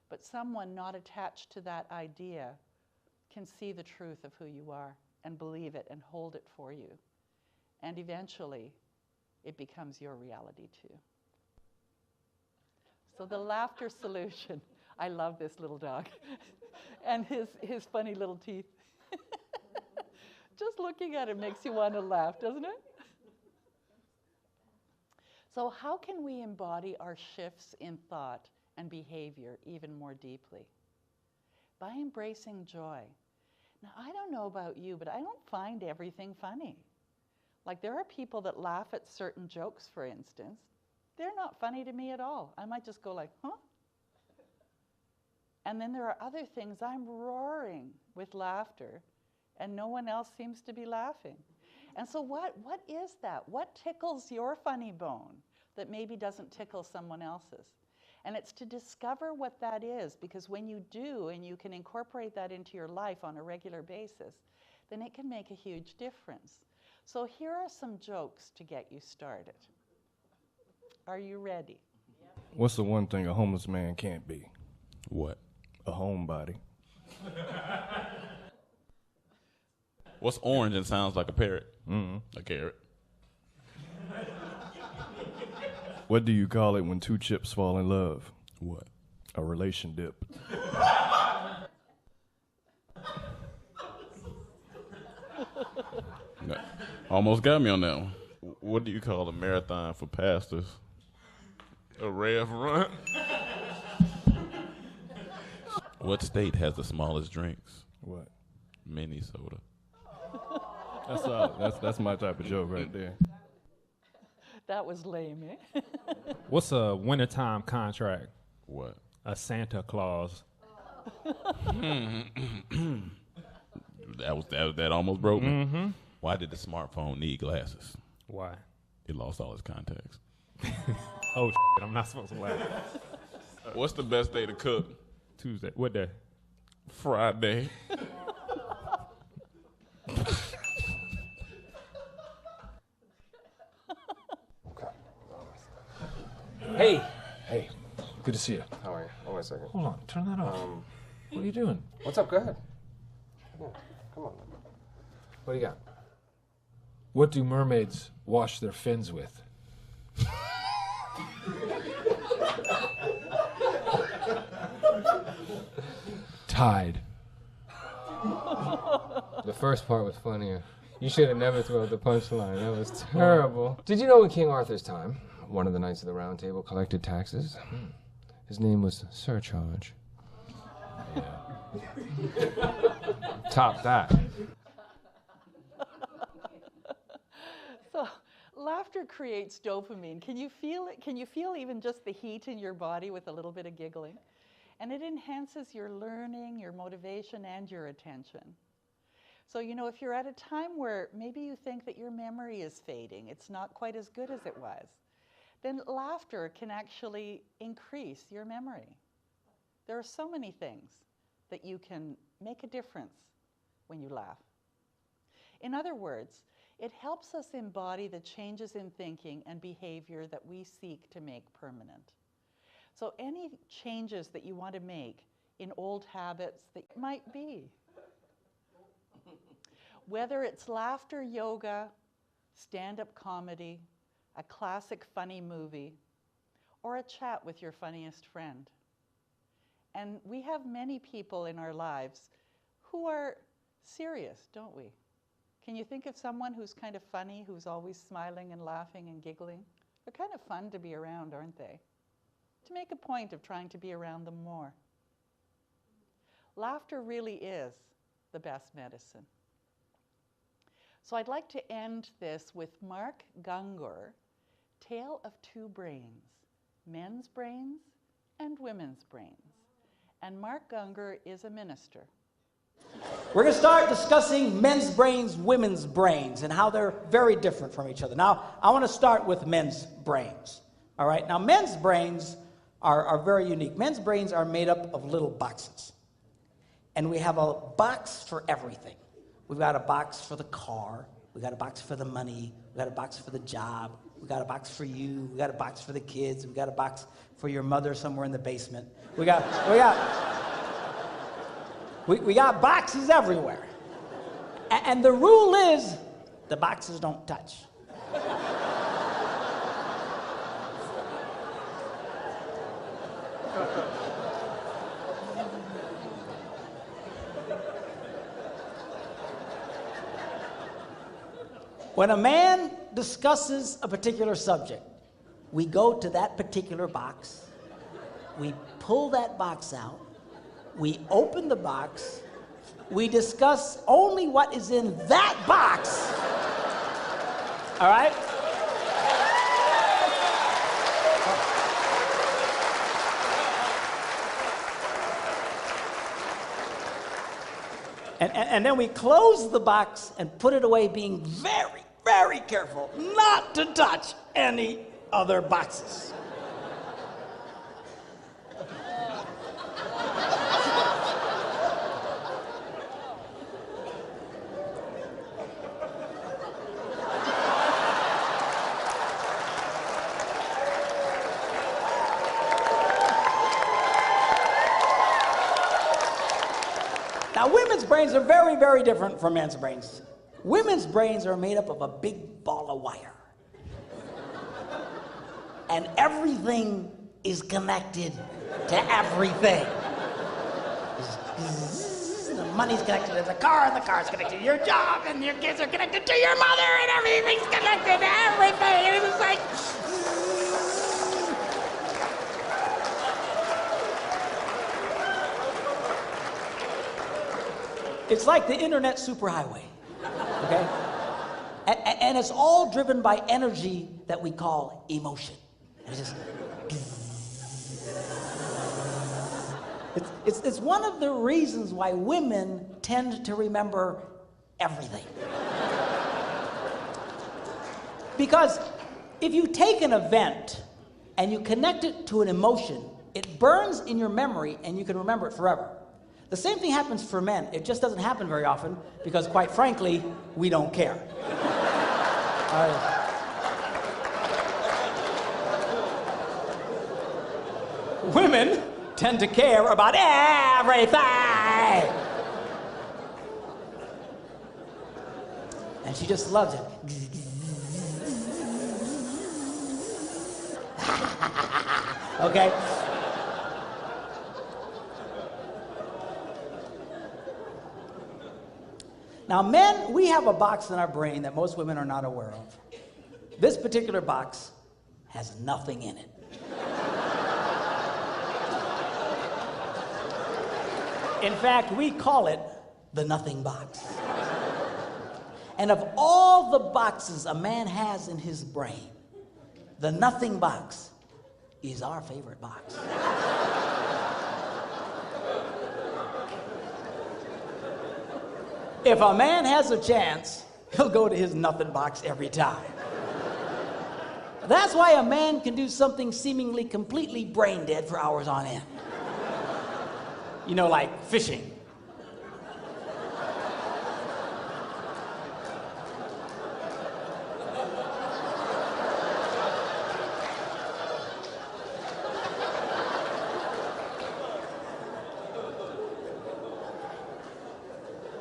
But someone not attached to that idea can see the truth of who you are and believe it and hold it for you. And eventually, it becomes your reality too. So the laughter solution. I love this little dog and his funny little teeth. Just looking at it makes you want to laugh, doesn't it? So how can we embody our shifts in thought and behavior even more deeply? By embracing joy. Now, I don't know about you, but I don't find everything funny. Like, there are people that laugh at certain jokes, for instance. They're not funny to me at all. I might just go like, huh? And then there are other things I'm roaring with laughter, and no one else seems to be laughing. And so what is that? What tickles your funny bone that maybe doesn't tickle someone else's? And it's to discover what that is, because when you do and you can incorporate that into your life on a regular basis, then it can make a huge difference. So here are some jokes to get you started. Are you ready? What's the one thing a homeless man can't be? What? A homebody. What's orange and sounds like a parrot? Mm-hmm. A carrot. What do you call it when two chips fall in love? What? A relation dip. No, almost got me on that one. What do you call a marathon for pastors? A rev run. What state has the smallest drinks? What? Minnesota. That's my type of joke right there. That was lame, eh? What's a wintertime contract? What? A Santa Claus. That almost broke me. Mm-hmm. Why did the smartphone need glasses? Why? It lost all its contacts. Oh, shit, I'm not supposed to laugh. What's the best day to cook? Tuesday. What day? Friday. Hey. Hey, good to see you. How are you? Hold on a second. Hold on. Turn that off. What are you doing? What's up? Go ahead. Come on. What do you got? What do mermaids wash their fins with? Tide. The first part was funnier. You should have never thrown the punchline. That was terrible. Did you know in King Arthur's time, one of the knights of the Round Table collected taxes? His name was Surcharge. Yeah. Top that. So laughter creates dopamine. Can you feel it? Can you feel even just the heat in your body with a little bit of giggling? And it enhances your learning, your motivation, and your attention. So, you know, if you're at a time where maybe you think that your memory is fading, it's not quite as good as it was, then laughter can actually increase your memory. There are so many things that you can make a difference when you laugh. In other words, it helps us embody the changes in thinking and behavior that we seek to make permanent. So any changes that you want to make in old habits that might be, whether it's laughter yoga, stand-up comedy, a classic funny movie, or a chat with your funniest friend. And we have many people in our lives who are serious, don't we? Can you think of someone who's kind of funny, who's always smiling and laughing and giggling? They're kind of fun to be around, aren't they? To make a point of trying to be around them more. Laughter really is the best medicine. So I'd like to end this with Mark Gungor, Tale of Two Brains, Men's Brains and Women's Brains. And Mark Gungor is a minister. We're going to start discussing men's brains, women's brains, and how they're very different from each other. Now, I want to start with men's brains. All right? Now, men's brains are very unique. Men's brains are made up of little boxes. And we have a box for everything. We've got a box for the car. We've got a box for the money. We've got a box for the job. We've got a box for you. We've got a box for the kids. We've got a box for your mother somewhere in the basement. We got boxes everywhere. And the rule is the boxes don't touch. When a man discusses a particular subject, we go to that particular box, we pull that box out, we open the box, we discuss only what is in that box. All right? And then we close the box and put it away, being very, very careful not to touch any other boxes. Now, women's brains are very, very different from men's brains. Women's brains are made up of a big ball of wire. And everything is connected to everything. The money's connected to the car, and the car's connected to your job, and your kids are connected to your mother, and everything's connected to everything. And it's like... It's like the internet superhighway, okay? And it's all driven by energy that we call emotion. And it's just... It's one of the reasons why women tend to remember everything. Because if you take an event and you connect it to an emotion, it burns in your memory and you can remember it forever. The same thing happens for men. It just doesn't happen very often because, quite frankly, we don't care. Women tend to care about everything. And she just loves it. Okay? Now, men, we have a box in our brain that most women are not aware of. This particular box has nothing in it. In fact, we call it the nothing box. And of all the boxes a man has in his brain, the nothing box is our favorite box. If a man has a chance, he'll go to his nothing box every time. That's why a man can do something seemingly completely brain dead for hours on end. You know, like fishing.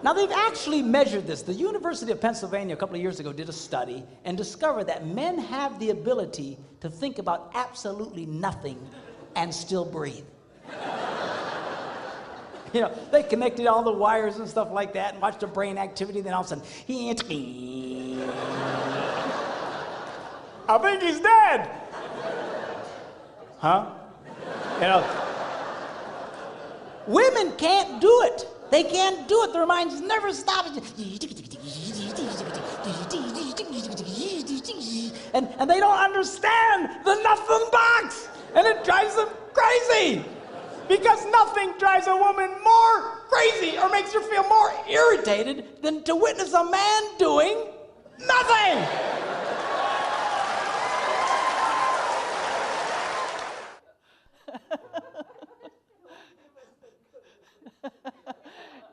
Now, they've actually measured this. The University of Pennsylvania a couple of years ago did a study and discovered that men have the ability to think about absolutely nothing and still breathe. You know, they connected all the wires and stuff like that and watched the brain activity, then all of a sudden, I think he's dead. Huh? You know, women can't do it. They can't do it. Their minds never stop. And they don't understand the nothing box. And it drives them crazy. Because nothing drives a woman more crazy or makes her feel more irritated than to witness a man doing nothing.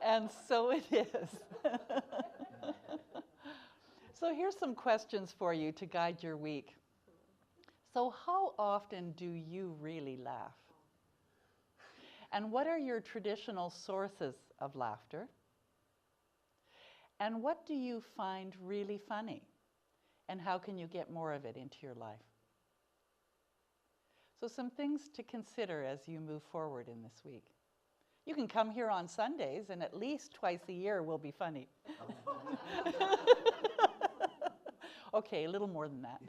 And so it is. So here's some questions for you to guide your week. So how often do you really laugh? And what are your traditional sources of laughter? And what do you find really funny? And how can you get more of it into your life? So some things to consider as you move forward in this week. You can come here on Sundays, and at least twice a year will be funny. Okay, a little more than that.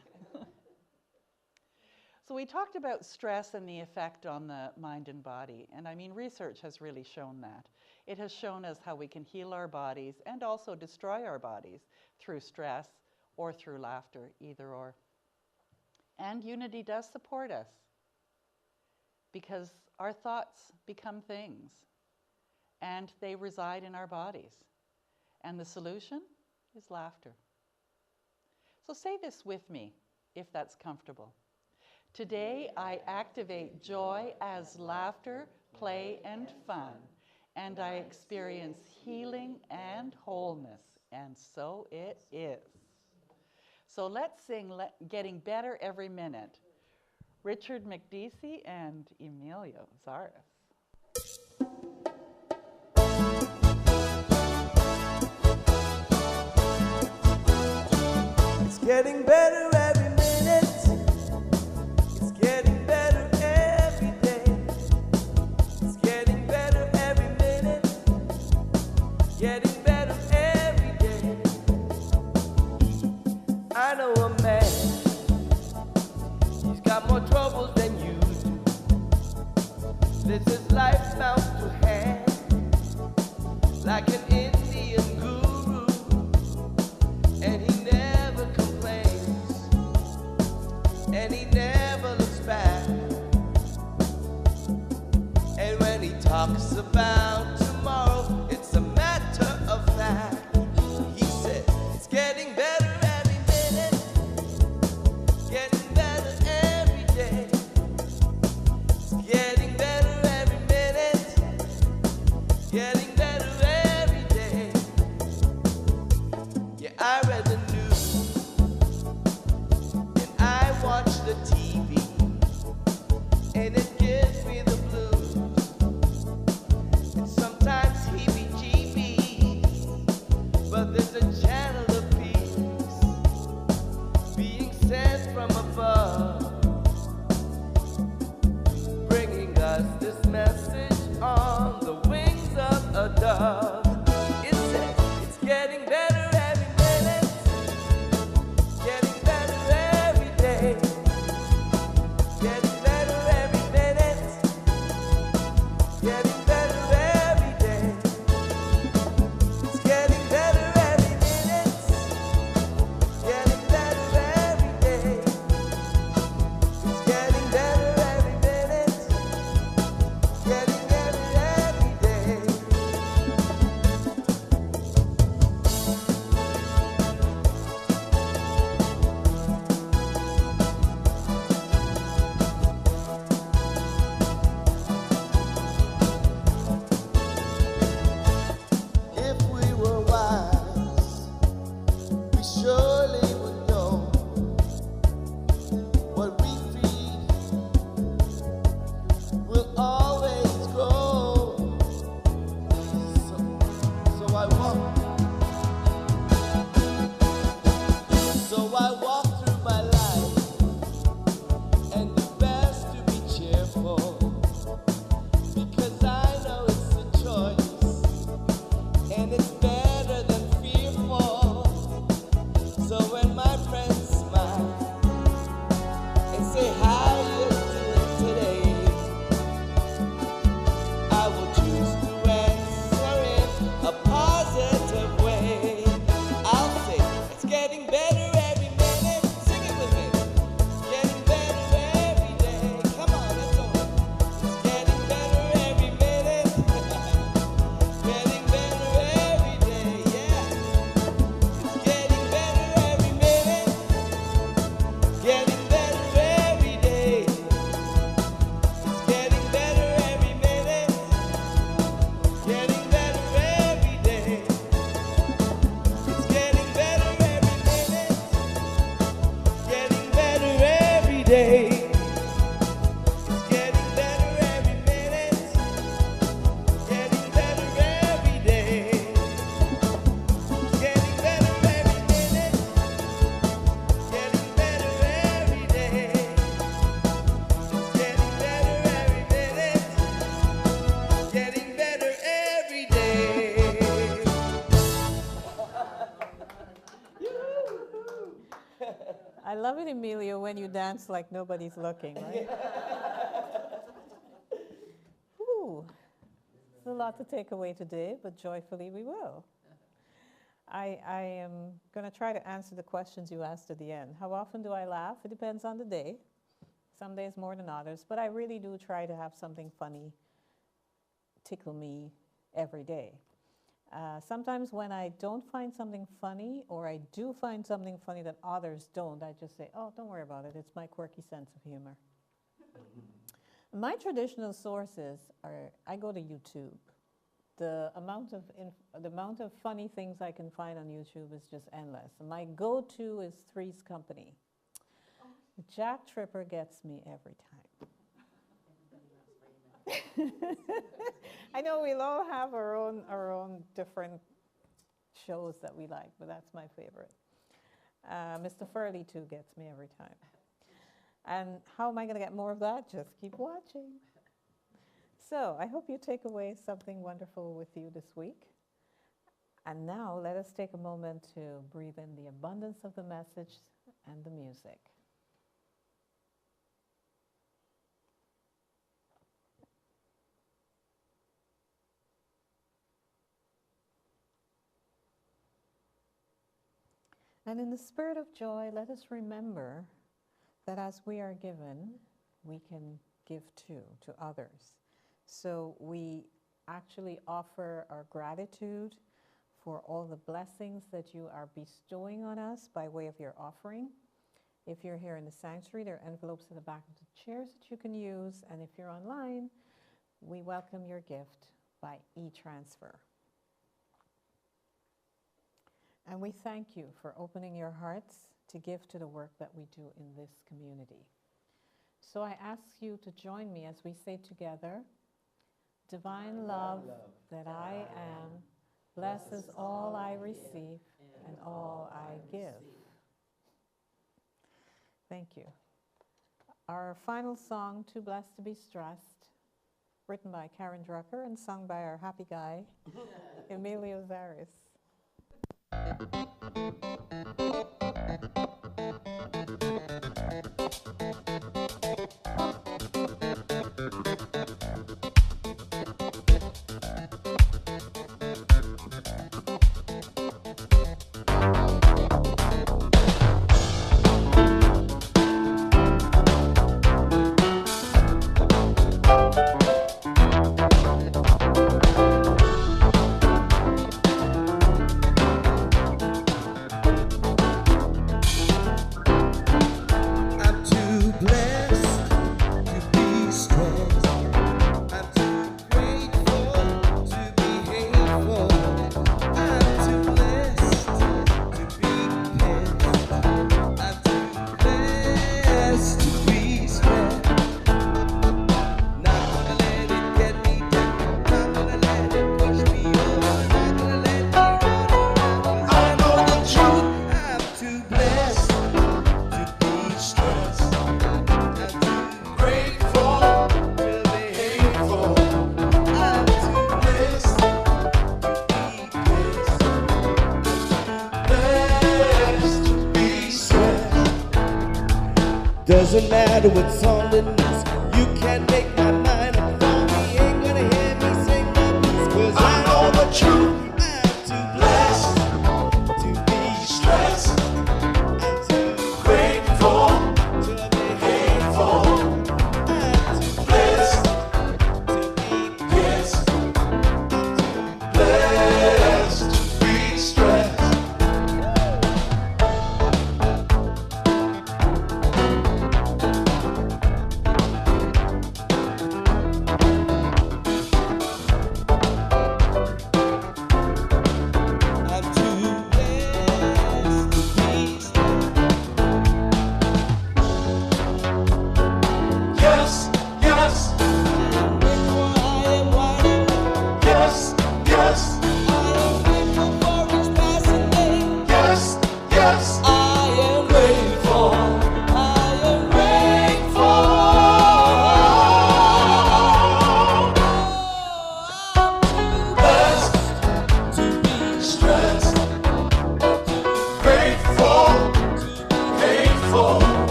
So we talked about stress and the effect on the mind and body. And I mean, research has really shown that. It has shown us how we can heal our bodies and also destroy our bodies through stress or through laughter, either or. And unity does support us because our thoughts become things and they reside in our bodies. And the solution is laughter. So say this with me, if that's comfortable. Today, I activate joy as laughter, play, and fun, and I experience healing and wholeness, and so it is. So let's sing Getting Better Every Minute. Richard McDeesey and Emilio Zaris. It's getting better every minute. It's getting better every day. It's getting better every minute. Getting better every day. I know a man. He's got more troubles than you do. Lives his life down to hand, like an Indian guru, and he never complains, and he never looks back. And when he talks about tomorrow, it's a matter of fact. He says it's getting better every minute, getting better every day. when you dance like nobody's looking, right? Ooh, it's a lot to take away today, but joyfully we will. I am going to try to answer the questions you asked at the end. How often do I laugh? It depends on the day. Some days more than others, but I really do try to have something funny tickle me every day. Sometimes when I don't find something funny, or I do find something funny that others don't, I just say, oh, don't worry about it. It's my quirky sense of humor. My traditional sources are, I go to YouTube. The amount of funny things I can find on YouTube is just endless. And my go-to is Three's Company. Jack Tripper gets me every time. I know we'll all have our own different shows that we like, but that's my favorite. Mr. Furley too gets me every time. And how am I going to get more of that? Just keep watching. So I hope you take away something wonderful with you this week. And now let us take a moment to breathe in the abundance of the message and the music. And in the spirit of joy, let us remember that as we are given, we can give too to others. So we actually offer our gratitude for all the blessings that you are bestowing on us by way of your offering. If you're here in the sanctuary, there are envelopes at the back of the chairs that you can use. And if you're online, we welcome your gift by e-transfer. And we thank you for opening your hearts to give to the work that we do in this community. So I ask you to join me as we say together, divine love that I am, blesses all I receive and all I give. Thank you. Our final song, Too Blessed to Be Stressed, written by Karen Drucker and sung by our happy guy, Emilio Zaris. Doesn't matter what's on the news, you can't make my mind up on me. Ain't gonna hear me sing the blues, 'cause I know the truth. I'm too blessed to be stressed. I'm too grateful to be hateful. I'm too blessed to be pissed. I'm too blessed to be stressed.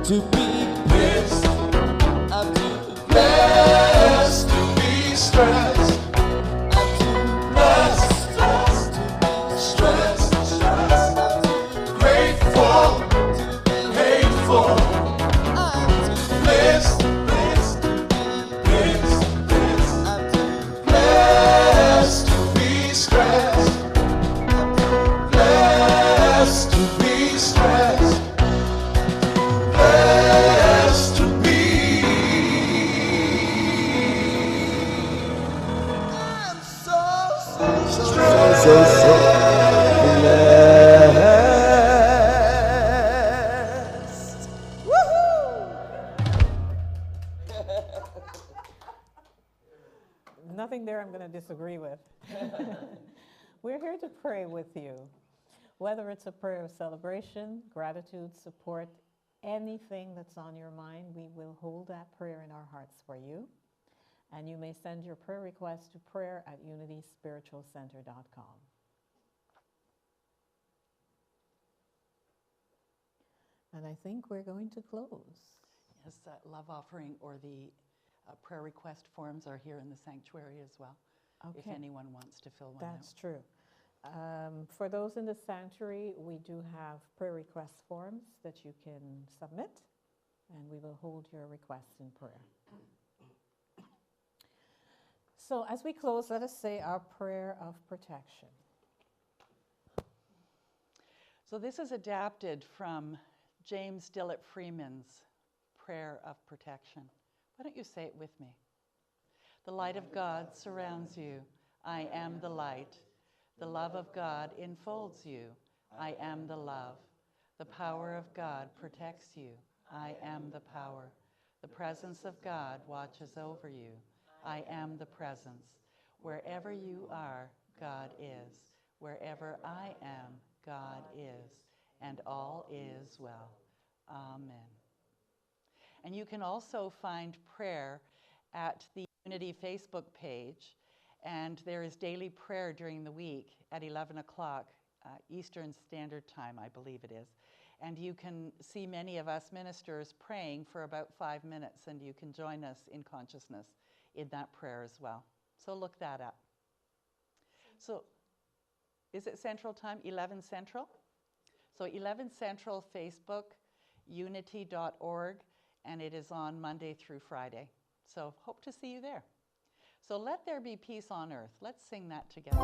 to be blessed. I'm too blessed to be stressed. I'm too blessed to be stressed. I'm too grateful to be hateful. I'm too blessed to be blessed. I'm too blessed to be stressed. I'm too blessed to be stressed. Blessed to be. I'm so blessed. Nothing there I'm going to disagree with. We're here to pray with you. Whether it's a prayer of celebration, gratitude, support, anything that's on your mind, we will hold that prayer in our hearts for you. And you may send your prayer request to prayer@unityspiritualcenter.com. And I think we're going to close. Yes, love offering or the prayer request forms are here in the sanctuary as well, if anyone wants to fill one out. That's true. For those in the sanctuary, we do have prayer request forms that you can submit, and we will hold your requests in prayer. So as we close, let us say our prayer of protection. So this is adapted from James Dillett Freeman's prayer of protection. Why don't you say it with me? The light of God surrounds you. I am the light. The love of God enfolds you. I am the love. The power of God protects you. I am the power. The presence of God watches over you. I am the presence. Wherever you are, God is. Wherever I am, God is. And all is well. Amen. And you can also find prayer at the Unity Facebook page. And there is daily prayer during the week at 11 o'clock Eastern Standard Time, I believe it is. And you can see many of us ministers praying for about 5 minutes, and you can join us in consciousness in that prayer as well. So look that up. So is it Central Time? 11 Central? So 11 Central Facebook, unity.org, and it is on Monday through Friday. So hope to see you there. So let there be peace on earth. Let's sing that together.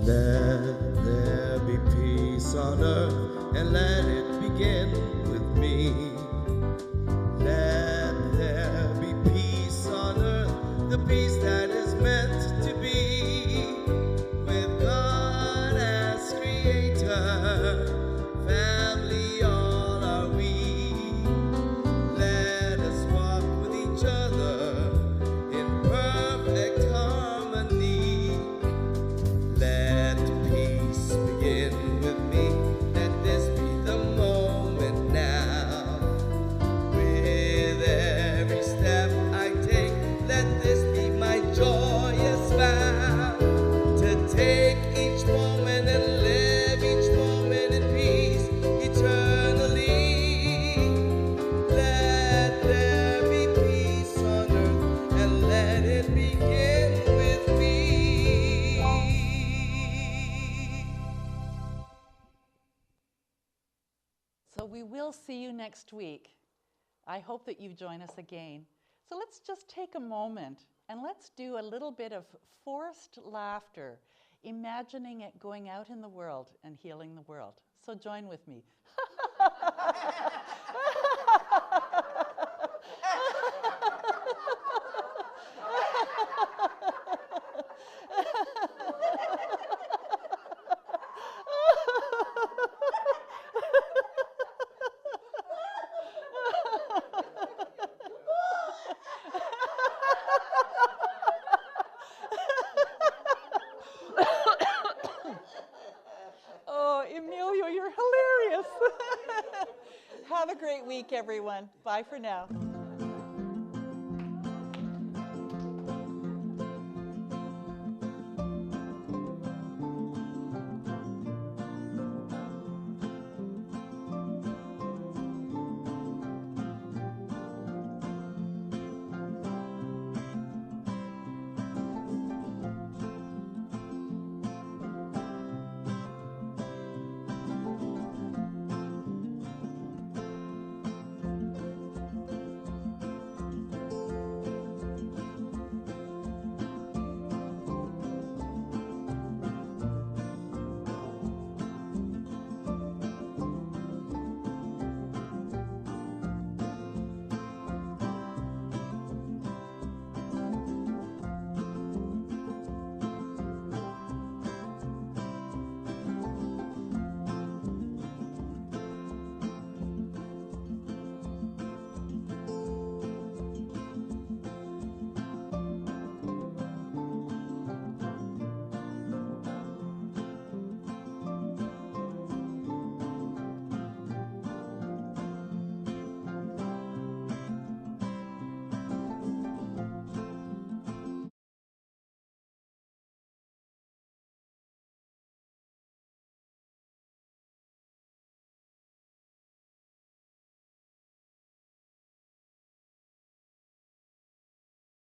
Let there be peace on earth, and let it begin with me. Let there be peace on earth, the peace that is meant to be, with God as creator, family all are we. Let us walk with each other in perfect harmony. Let peace begin with me. Let this be the moment now. With every step I take, let this be my joyous vow. To take each moment and live each moment in peace eternally. Let there be peace on earth, and let it begin with me. So we will see you next week. I hope that you join us again. So let's just take a moment and let's do a little bit of forced laughter, imagining it going out in the world and healing the world. So join with me. Oh, Emilio, you're hilarious. Have a great week, everyone. Bye for now.